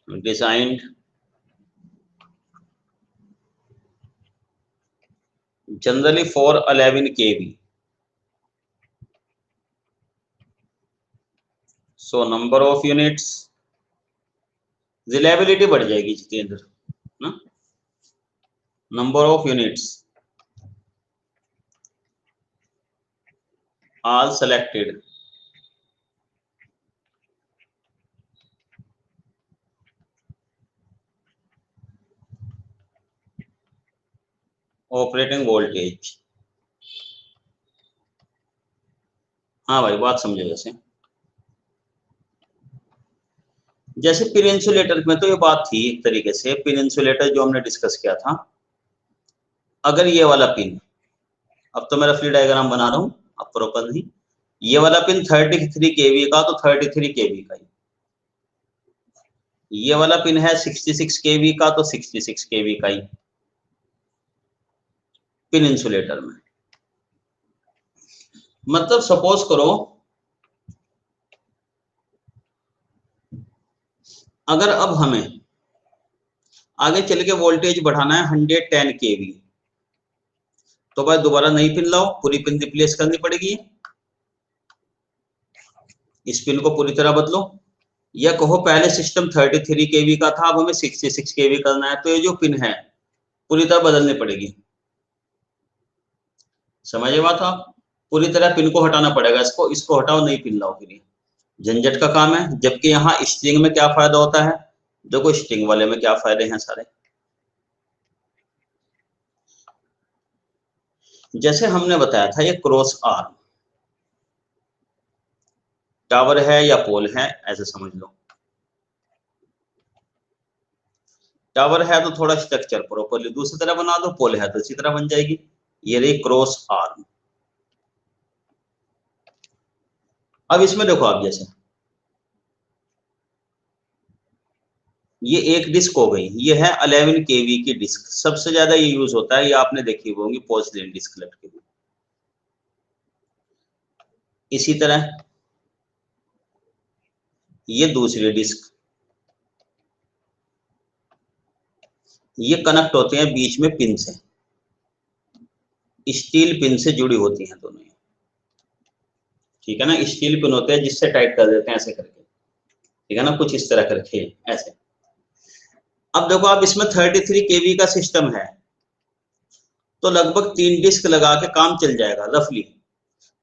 designed generally for 11 kV, so number of units, reliability बढ़ जाएगी जितेंद्र ना, number of units all selected, operating voltage. हाँ भाई बात समझे, जैसे पिन इंसुलेटर में तो ये बात थी एक तरीके से, पिन इंसुलेटर जो हमने डिस्कस किया था, अगर ये वाला पिन, अब तो मेरा फ्री डायग्राम बना रहा हूं अब प्रॉपरली, ये वाला पिन 33 केवी का, तो 33 केवी का ही, ये वाला पिन है 66 केवी का, तो 66 केवी का ही पिन इंसुलेटर में। मतलब सपोज करो अगर अब हमें आगे चल के वोल्टेज बढ़ाना है 110 केवी, तो भाई दोबारा नई पिन लाओ, पूरी पिन रिप्लेस करनी पड़ेगी, इस पिन को पूरी तरह बदलो। या कहो पहले सिस्टम 33 केवी का था, अब हमें 66 केवी करना है, तो ये जो पिन है पूरी तरह बदलनी पड़ेगी। समझे बात आप? पूरी तरह पिन को हटाना पड़ेगा, इसको इसको हटाओ, नई पिन लाओ, फिर झंझट का काम है। जबकि यहाँ स्ट्रिंग में क्या फायदा होता है, देखो स्ट्रिंग वाले में क्या फायदे हैं सारे। जैसे हमने बताया था, ये क्रॉस आर्म टावर है या पोल है, ऐसे समझ लो। टावर है तो थोड़ा स्ट्रक्चर प्रॉपरली दूसरी तरह बना दो, पोल है तो इसी तरह बन जाएगी। ये रही क्रॉस आर्म। अब इसमें देखो आप, जैसे ये एक डिस्क हो गई, ये है 11 केवी की डिस्क, सबसे ज्यादा ये यूज होता है, ये आपने देखी होगी पोर्सिलेन डिस्क लटकी हुई। इसी तरह ये दूसरी डिस्क, ये कनेक्ट होते हैं बीच में पिन से, स्टील पिन से जुड़ी होती हैं दोनों, ठीक है ना। स्टील पिन होते हैं जिससे टाइट कर देते हैं ऐसे करके, ठीक है ना, कुछ इस तरह करके ऐसे। अब देखो आप, इसमें 33 केवी का सिस्टम है, तो लगभग 3 डिस्क लगा के काम चल जाएगा रफली।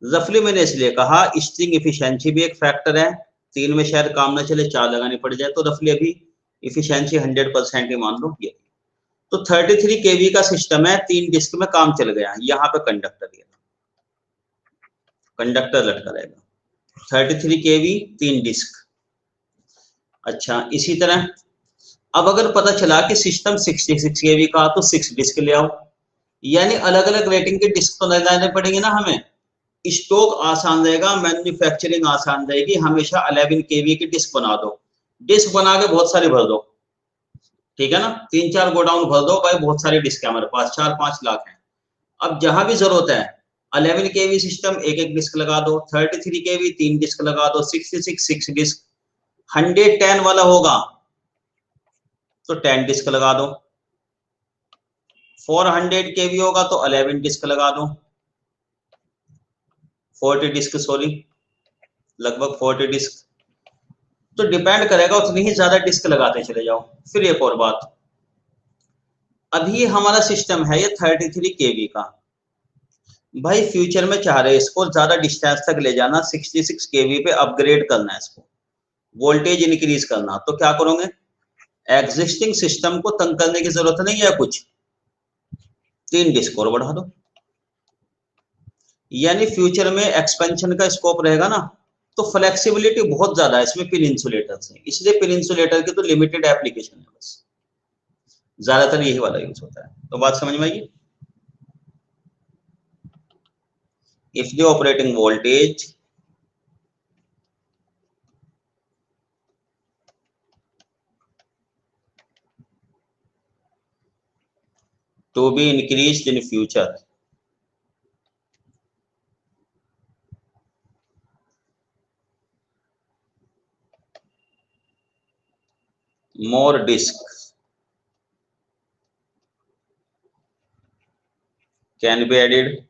रफली मैंने इसलिए कहा, स्ट्रिंग इफिशियंसी भी एक फैक्टर है, 3 में शायद काम ना चले, 4 लगानी पड़ जाए, तो रफली अभी इफिशियंसी 100% ही मान लो ये। तो 33 केवी का सिस्टम है, 3 डिस्क में काम चल गया, यहाँ पे कंडक्टर, ये कंडक्टर लटका रहेगा, 33 केवी 3 डिस्क। अच्छा, इसी तरह अब अगर पता चला कि सिस्टम 66 केवी का, तो 6 डिस्क ले आओ, यानी अलग अलग रेटिंग के डिस्क तो लगाने पड़ेंगे ना हमें। स्टॉक आसान रहेगा, मैन्युफैक्चरिंग आसान रहेगी, हमेशा 11 केवी की डिस्क बना दो, डिस्क बना के बहुत सारी भर दो, ठीक है ना, 3-4 गोडाउन भर दो भाई, बहुत सारी डिस्क है हमारे पास, 4-5 लाख है। अब जहां भी जरूरत है 11 केवी सिस्टम, एक एक डिस्क लगा दो, 33 केवी 3 डिस्क लगा दो, 66 6 डिस्क, 110 वाला होगा तो 10 डिस्क लगा दो, 400 केवी होगा तो 11 डिस्क लगा दो, 40 डिस्क, सॉरी लगभग 40 डिस्क। तो डिपेंड करेगा, उतनी ही ज्यादा डिस्क लगाते चले जाओ। फिर एक और बात, अभी हमारा सिस्टम है ये 33 केवी का, भाई फ्यूचर में चाह रहे इसको ज्यादा डिस्टेंस तक ले जाना, 66 केवी पे अपग्रेड करना है इसको, वोल्टेज इंक्रीज करना, तो क्या करोगे, एग्जिस्टिंग सिस्टम को तंग करने की जरूरत नहीं है कुछ, 3 डिस्क और बढ़ा दो। यानी फ्यूचर में एक्सपेंशन का स्कोप रहेगा ना, तो फ्लेक्सिबिलिटी बहुत ज्यादा है इसमें पिन इंसुलेटर से, इसलिए पिन इंसुलेटर की तो लिमिटेड एप्लीकेशन है बस, ज्यादातर यही वाला यूज होता है। तो बात समझ में आएगी। If the operating voltage to be increased in future, more disks can be added,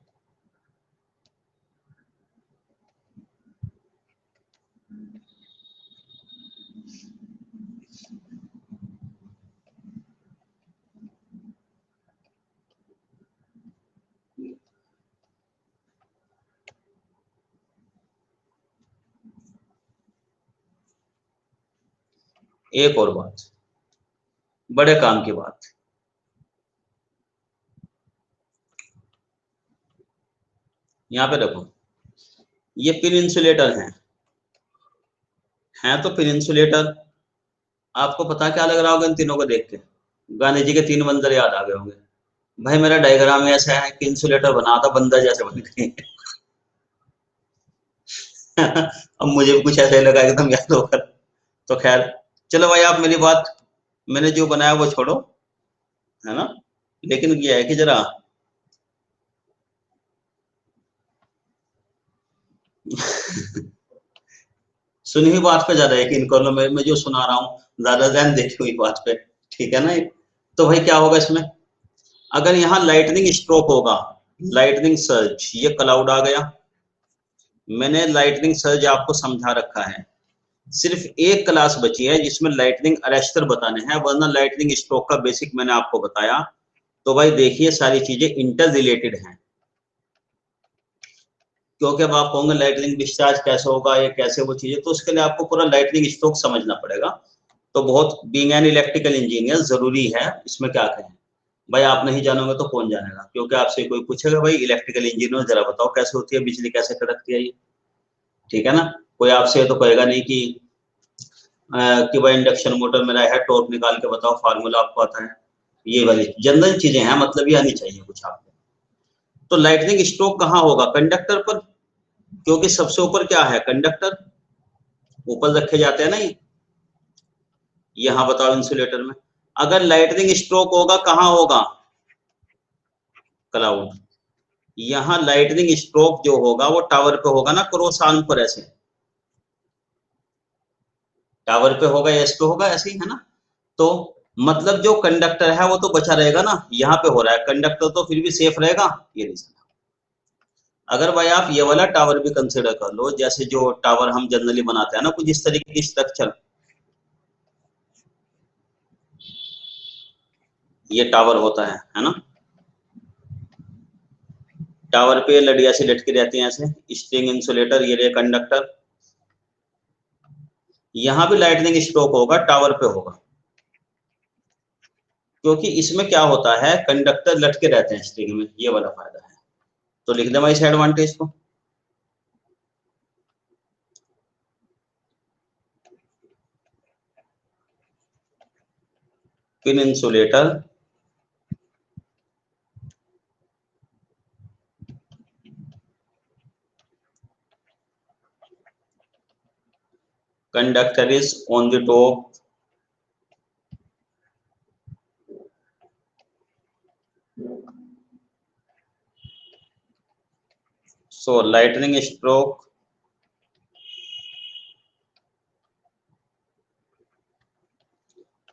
एक और बात, बड़े काम की बात, यहाँ पे देखो, ये पिन इंसुलेटर हैं तो पिन इंसुलेटर, आपको पता क्या लग रहा होगा इन तीनों को देख के, गांधी जी के 3 मंदिर याद आ गए होंगे। भाई मेरा डायग्राम ऐसा है कि इंसुलेटर बना था, बंदर जैसे बन गए। अब मुझे भी कुछ ऐसा ही लगा एकदम याद होकर। तो खैर, चलो भाई आप मेरी बात, मैंने जो बनाया वो छोड़ो, है ना, लेकिन ये है कि जरा सुनी हुई बात पे ज्यादा यकीन कर लो, मैं जो सुना रहा हूँ ज्यादा ध्यान देखी हुई बात पे, ठीक है ना। तो भाई क्या होगा इसमें, अगर यहाँ लाइटनिंग स्ट्रोक होगा, लाइटनिंग सर्ज, ये क्लाउड आ गया, मैंने लाइटनिंग सर्ज आपको समझा रखा है, सिर्फ एक क्लास बची है जिसमें लाइटनिंग अरेस्टर बताने हैं, वरना लाइटनिंग स्ट्रोक का बेसिक मैंने आपको बताया। तो भाई देखिए सारी चीजें इंटर रिलेटेड हैं, क्योंकि अब आप कहोगे लाइटनिंग डिस्चार्ज कैसे होगा, ये कैसे वो चीजें, तो उसके लिए आपको पूरा लाइटनिंग स्ट्रोक समझना पड़ेगा। तो बहुत बीइंग एन इलेक्ट्रिकल इंजीनियर जरूरी है, इसमें क्या कहें भाई, आप नहीं जानोगे तो कौन जानेगा, क्योंकि आपसे कोई पूछेगा भाई इलेक्ट्रिकल इंजीनियर जरा बताओ कैसे होती है बिजली, कैसे कड़कती है ये, ठीक है ना। कोई आपसे तो कहेगा नहीं कि भाई इंडक्शन मोटर मेरा है, टॉर्क निकाल के बताओ, फार्मूला आपको आता है, ये वाली जनरल चीजें हैं, मतलब ये आनी चाहिए कुछ आपको। तो लाइटनिंग स्ट्रोक कहाँ होगा, कंडक्टर पर, क्योंकि सबसे ऊपर क्या है, कंडक्टर ऊपर रखे जाते हैं ना ये, यहां बताओ इंसुलेटर में। अगर लाइटनिंग स्ट्रोक होगा कहाँ होगा, क्लाउड। यहाँ लाइटनिंग स्ट्रोक जो होगा वो टावर पे होगा ना, क्रॉस आर्म पर, ऐसे टावर पे होगा या इस पे होगा, ऐसे ही है ना। तो मतलब जो कंडक्टर है वो तो बचा रहेगा ना, यहाँ पे हो रहा है कंडक्टर तो फिर भी सेफ रहेगा, ये रीजन। अगर भाई आप ये वाला टावर भी कंसिडर कर लो, जैसे जो टावर हम जनरली बनाते हैं ना कुछ इस तरीके की स्ट्रक्चर, ये टावर होता है ना। टावर पे लड़िया से लटकी रहती हैं ऐसे, स्ट्रिंग इंसुलेटर, ये रहे कंडक्टर। यहाँ भी लाइटनिंग स्ट्रोक होगा, टावर पे होगा, क्योंकि इसमें क्या होता है कंडक्टर लटके रहते हैं स्ट्रिंग में, ये वाला फायदा है। तो लिख दे भाई इस एडवांटेज को। Pin insulator conductor is on the top, so lightning stroke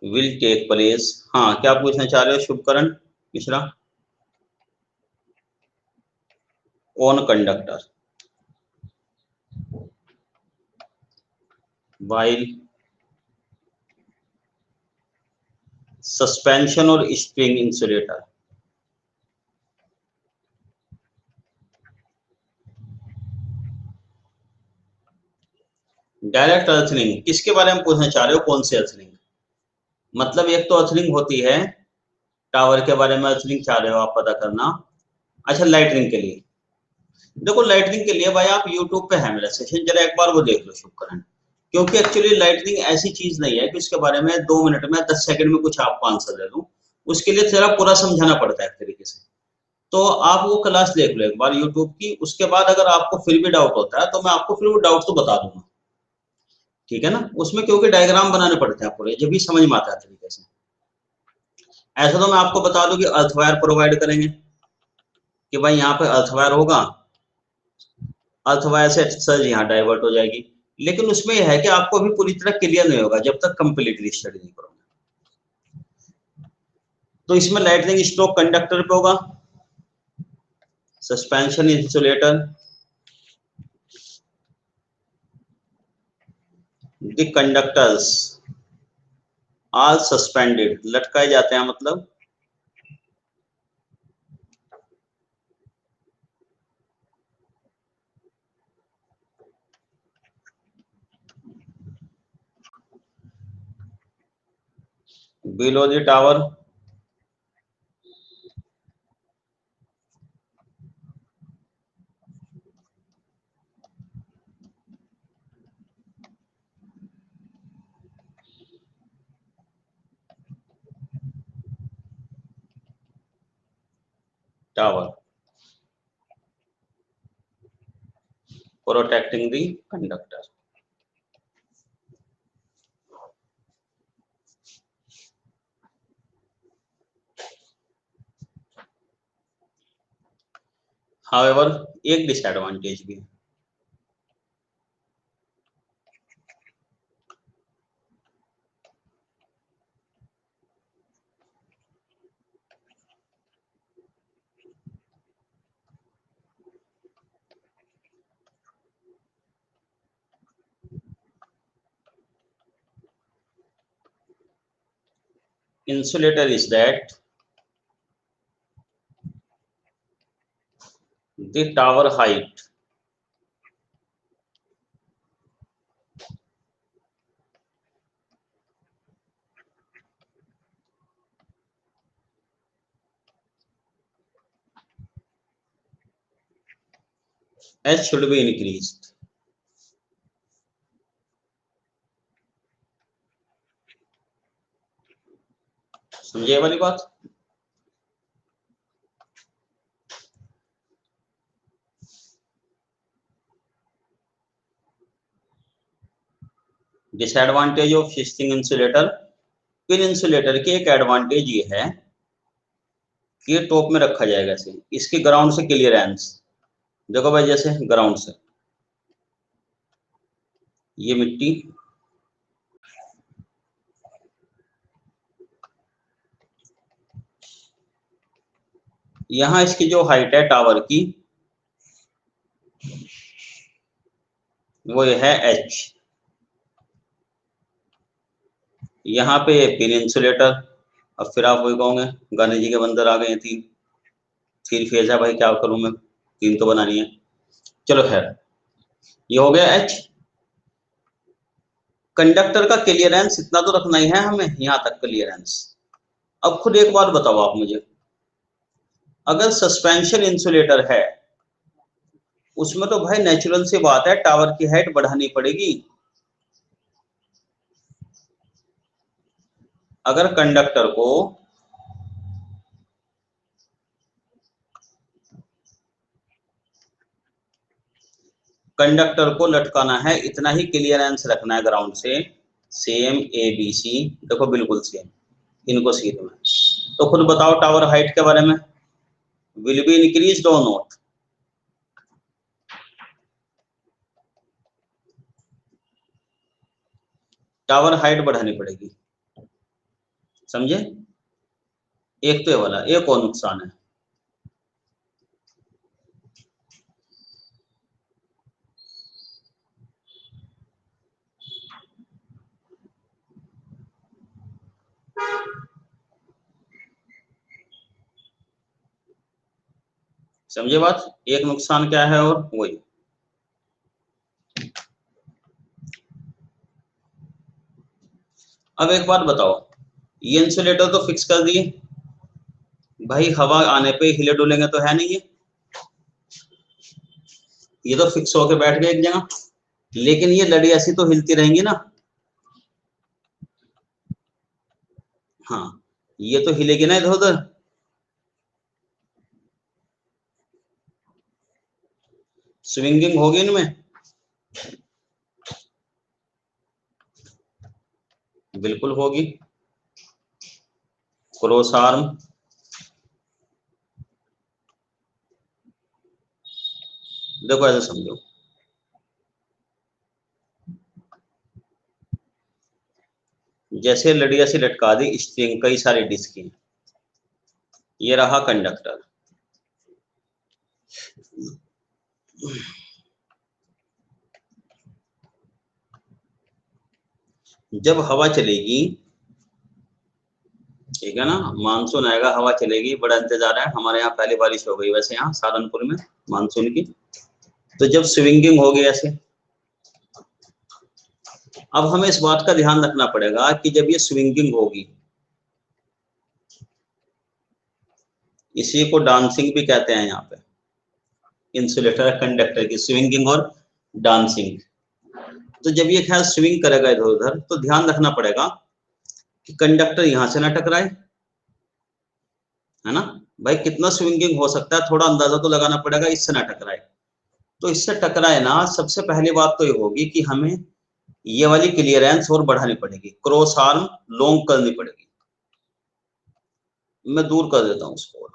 will take place। हाँ क्या पूछना चाह रहे हो Shubhkaran Mishra, on conductor while suspension और स्प्रिंग इंसुलेटर। डायरेक्ट अर्थिंग किसके बारे में पूछना चाह रहे हो, कौन से अर्थिंग, मतलब एक तो अर्थिंग होती है, टावर के बारे में अर्थिंग चाह रहे हो आप पता करना। अच्छा लाइटनिंग के लिए, देखो लाइटनिंग के लिए भाई आप यूट्यूब पे है मेरा सेशन, जरा एक बार वो देख लो शुभकरण, क्योंकि एक्चुअली लाइटनिंग ऐसी चीज नहीं है कि उसके बारे में 2 मिनट में 10 सेकंड में कुछ आपको आंसर दे दूं, उसके लिए तेरा पूरा समझाना पड़ता है एक तरीके से। तो आप वो क्लास देख लो एक बार यूट्यूब की, उसके बाद अगर आपको फिर भी डाउट होता है तो मैं आपको फिर वो डाउट तो बता दूंगा, ठीक है ना। उसमें क्योंकि डायग्राम बनाने पड़ते हैं पूरे, जब भी समझ में आता है तरीके से। ऐसा तो मैं आपको बता दूं कि अर्थवायर प्रोवाइड करेंगे, कि भाई यहाँ पे अर्थवायर होगा, अर्थवायर से सर्ज यहाँ डाइवर्ट हो जाएगी, लेकिन उसमें यह है कि आपको अभी पूरी तरह क्लियर नहीं होगा जब तक कंप्लीटली स्टडी नहीं करोगे। तो इसमें लाइटनिंग स्ट्रोक कंडक्टर पे होगा, suspension insulator, the conductors are suspended, लटकाए जाते हैं मतलब, below the tower, tower protecting the conductor. However एक डिसएडवांटेज भी है, insulator is that the tower height h should be increased. समझे वाली बात? डिसएडवांटेज ऑफ शिस्टिंग इंसुलेटर, पिन इंसुलेटर की एक एडवांटेज ये है कि ये टॉप में रखा जाएगा ऐसे, इसकी ग्राउंड से क्लियरेंस देखो भाई, जैसे ग्राउंड से ये मिट्टी, यहां इसकी जो हाइट है टावर की वो ये है h, यहाँ पे पिन इंसुलेटर। अब फिर आप वही कहोगे गांधी जी के बंदर आ गए हैं, तीन फेज है भाई, क्या करूं मैं, तीन तो बनानी है। चलो खैर, ये हो गया h। कंडक्टर का क्लियरेंस इतना तो रखना ही है हमें, यहां तक क्लियरेंस। अब खुद एक बात बताओ आप मुझे, अगर सस्पेंशन इंसुलेटर है उसमें तो भाई नेचुरल सी बात है टावर की हाइट बढ़ानी पड़ेगी। अगर कंडक्टर को लटकाना है, इतना ही क्लियरेंस रखना है ग्राउंड से, सेम ए बी सी, देखो बिल्कुल सेम, इनको सीध में। तो खुद बताओ टावर हाइट के बारे में, विल बी इंक्रीज्ड और नॉट? टावर हाइट बढ़ानी पड़ेगी, समझे? एक तो ये वाला, एक और नुकसान है, समझे बात? एक नुकसान क्या है और वही, अब एक बात बताओ, ये इंसुलेटर तो फिक्स कर दिए भाई, हवा आने पे हिले डुलेंगे तो है नहीं, ये तो फिक्स होके बैठ गए एक जगह, लेकिन ये लड़ी ऐसी तो हिलती रहेंगी ना। हाँ, ये तो हिलेगी ना इधर उधर, स्विंगिंग होगी इनमें, बिल्कुल होगी। क्रॉस आर्म, देखो ऐसे समझो, जैसे लड़ी ऐसी लटका दी स्ट्रिंग, कई सारी डिस्क की, ये रहा कंडक्टर। जब हवा चलेगी, ठीक है ना, मानसून आएगा हवा चलेगी, बड़ा इंतजार है, हमारे यहाँ पहली बारिश हो गई वैसे यहाँ सहारनपुर में मानसून की। तो जब स्विंगिंग होगी ऐसे, अब हमें इस बात का ध्यान रखना पड़ेगा कि जब ये स्विंगिंग होगी, इसी को डांसिंग भी कहते हैं यहाँ पे, इंसुलेटर कंडक्टर की स्विंगिंग और डांसिंग। तो जब ये खैर स्विंग करेगा इधर उधर, तो ध्यान रखना पड़ेगा कि कंडक्टर यहां से ना टकराए, है ना भाई, कितना स्विंगिंग हो सकता है, थोड़ा अंदाजा तो लगाना पड़ेगा, इससे ना टकराए। तो इससे टकराए ना, सबसे पहली बात तो ये होगी कि हमें ये वाली क्लियरेंस और बढ़ानी पड़ेगी, क्रॉस आर्म लॉन्ग करनी पड़ेगी। मैं दूर कर देता हूं उसको,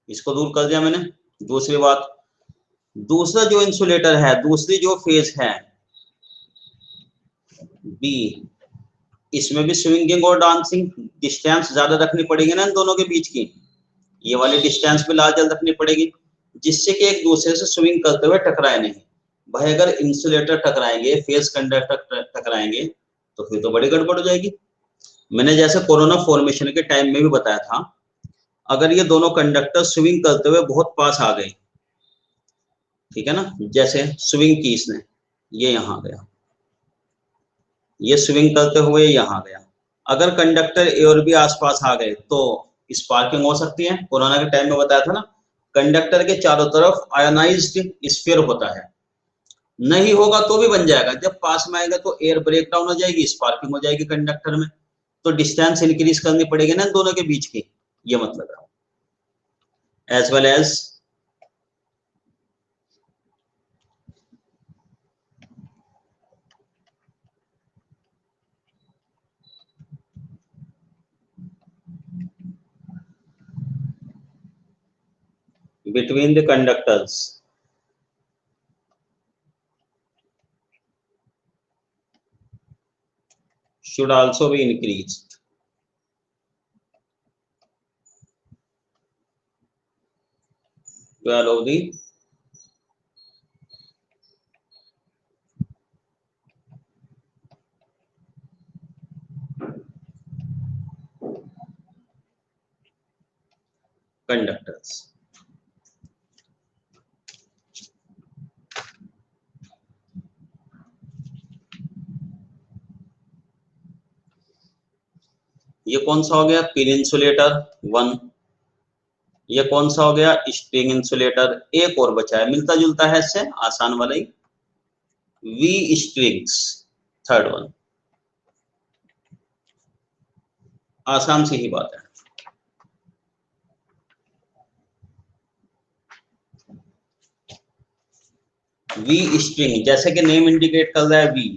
इसको दूर कर दिया मैंने। दूसरी बात, दूसरा जो इंसुलेटर है, दूसरी जो फेज है बी, इसमें भी स्विंगिंग और डांसिंग, डिस्टेंस ज्यादा रखनी पड़ेगी ना इन दोनों के बीच की, ये वाली डिस्टेंस भी लार्जर रखनी पड़ेगी, जिससे कि एक दूसरे से स्विंग करते हुए टकराए नहीं। भाई अगर इंसुलेटर टकराएंगे, फेस कंडक्टर टकराएंगे, तो फिर तो बड़ी गड़बड़ हो जाएगी। मैंने जैसे कोरोना फॉर्मेशन के टाइम में भी बताया था, अगर ये दोनों कंडक्टर स्विंग करते हुए बहुत पास आ गए, ठीक है ना, जैसे स्विंग की इसने, ये यहां गया, ये स्विंग करते हुए यहां गया, अगर कंडक्टर ए और बी आसपास आ गए तो स्पार्किंग हो सकती है। कोरोना के टाइम में बताया था ना, कंडक्टर के चारों तरफ आयोनाइज्ड स्फीयर होता है, नहीं होगा तो भी बन जाएगा, जब पास में आएगा तो एयर ब्रेक डाउन हो जाएगी, स्पार्किंग हो जाएगी कंडक्टर में, तो डिस्टेंस इंक्रीज करनी पड़ेगी ना दोनों के बीच की, ये मतलब है। As well as between the conductors should also be increased to allow the conductors. ये कौन सा हो गया, पिन इंसुलेटर 1, ये कौन सा हो गया, स्ट्रिंग इंसुलेटर। एक और बचा है, मिलता जुलता है इससे, आसान वाला ही, वी स्ट्रिंग्स, थर्ड वन, आसान सी ही बात है। वी स्ट्रिंग, जैसे कि नेम इंडिकेट कर रहा है वी,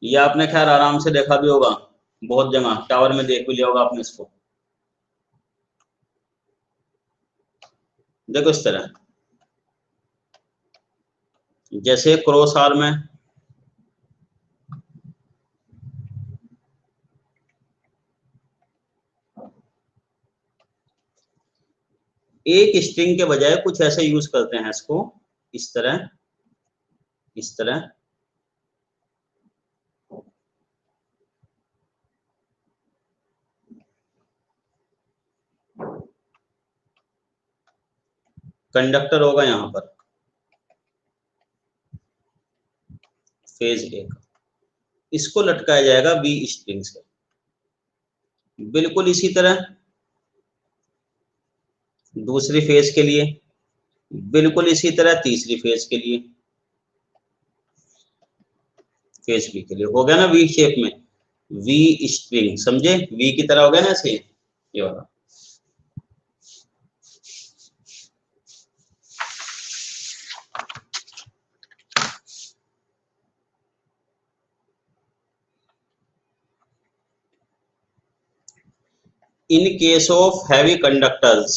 ये आपने खैर आराम से देखा भी होगा, बहुत जगह टावर में देख भी लिया होगा आपने इसको। देखो इस तरह, जैसे क्रॉस आर में एक स्ट्रिंग के बजाय कुछ ऐसे यूज करते हैं इसको, इस तरह, इस तरह, कंडक्टर होगा यहां पर फेज ए का, इसको लटकाया जाएगा बी स्ट्रिंग से, बिल्कुल इसी तरह दूसरी फेज के लिए, बिल्कुल इसी तरह तीसरी फेज के लिए, फेज बी के लिए, हो गया ना वी शेप में, वी स्ट्रिंग, समझे, वी की तरह हो गया ना ऐसे, ये वाला। In case of heavy conductors,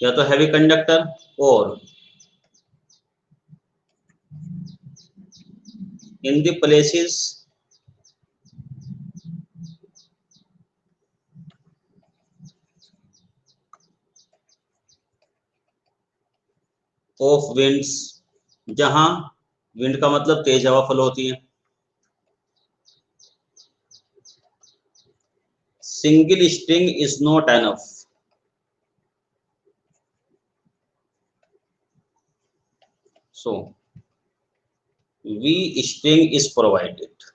या तो हैवी कंडक्टर और in the places of winds, जहां विंड का मतलब तेज हवा फ्लो होती है, single string is not enough, so V string is provided।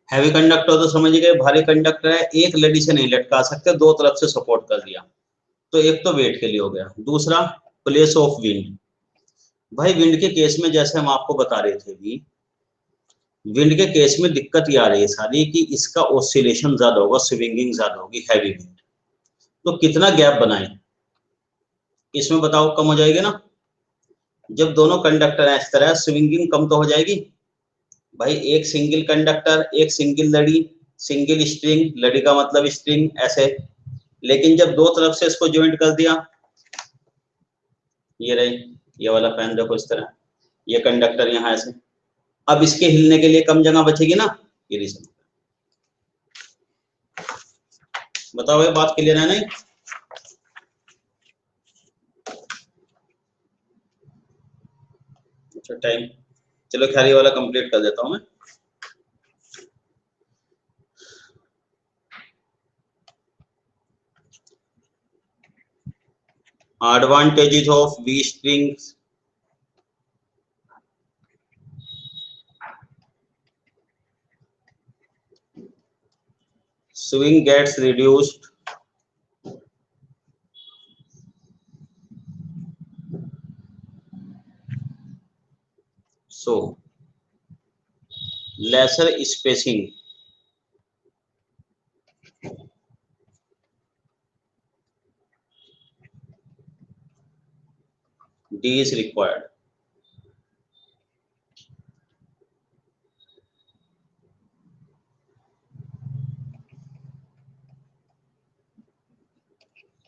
Heavy conductor तो समझ गए, भारी कंडक्टर है, एक लड़ी से नहीं लटका सकते, दो तरफ से सपोर्ट कर दिया, तो एक तो वेट के लिए हो गया, दूसरा प्लेस ऑफ विंड। भाई विंड के केस में जैसे हम आपको बता रहे थे भी, विंड के केस में दिक्कत ये आ रही है सारी कि इसका ऑसिलेशन ज्यादा होगा, स्विंगिंग ज्यादा होगी, हैवी विंड, तो कितना गैप बनाए इसमें बताओ, कम हो जाएगी ना, जब दोनों कंडक्टर हैं इस तरह, स्विंगिंग कम तो हो जाएगी। भाई एक सिंगल कंडक्टर, एक सिंगल लड़ी, सिंगल स्ट्रिंग, लड़ी का मतलब स्ट्रिंग, ऐसे लेकिन जब दो तरफ से इसको ज्वाइंट कर दिया, ये रही, ये वाला फैन देखो इस तरह, ये कंडक्टर यहाँ ऐसे, अब इसके हिलने के लिए कम जगह बचेगी ना, ये रीजन। बताओ ये बात क्लियर है नहीं? अच्छा टाइम, चलो खैर ये वाला कंप्लीट कर देता हूं मैं। Advantages of V strings. Swing gets reduced. So, lesser spacing. D is required.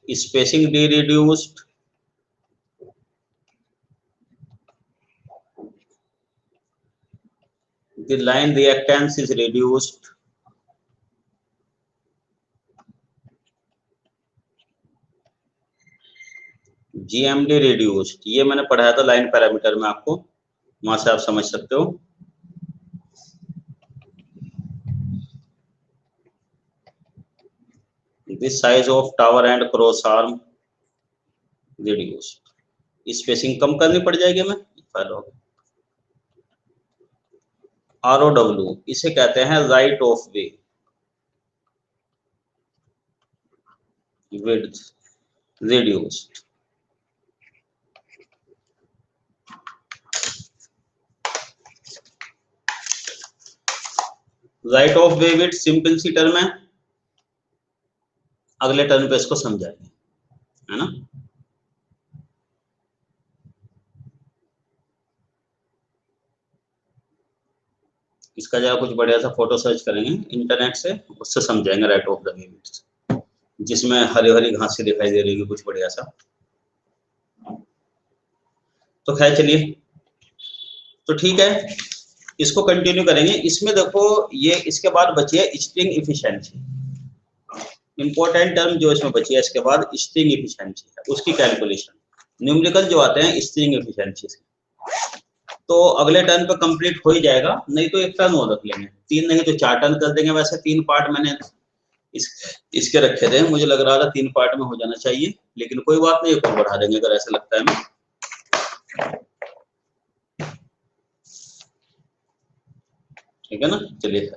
Spacing D reduced. The line reactance is reduced. GMD reduced. ये मैंने पढ़ाया था लाइन पैरामीटर में आपको, वहां से आप समझ सकते हो। The size of tower and cross arm reduced. Spacing कम करनी पड़ जाएगी हमें। ROW इसे कहते हैं right of way, width reduced. Right of way with simple C term है, अगले टर्म पे इसको समझाएंगे, है ना। इसका जरा कुछ बढ़िया सा फोटो सर्च करेंगे इंटरनेट से, उससे समझाएंगे right of the way with, जिसमें हरी हरी घासें दिखाई दे रही है कुछ बढ़िया सा। तो खैर चलिए, तो ठीक है, इसको कंटिन्यू करेंगे। इसमें देखो ये इसके बाद बची है स्ट्रिंग इफिशिएंसी, इंपॉर्टेंट टर्म जो इसमें बची है इसके बाद स्ट्रिंग इफिशिएंसी है, उसकी कैलकुलेशन, न्यूमेरिकल जो आते हैं स्ट्रिंग इफिशिएंसी से। तो अगले टर्न पे कंप्लीट हो ही जाएगा, नहीं तो एक टर्न और रख लेंगे, 3 नहीं तो 4 टर्न कर देंगे। वैसे 3 पार्ट मैंने इसके रखे थे, मुझे लग रहा था 3 पार्ट में हो जाना चाहिए, लेकिन कोई बात नहीं, एक और बढ़ा देंगे अगर ऐसा लगता है हमें। ठीक है ना, चलिए।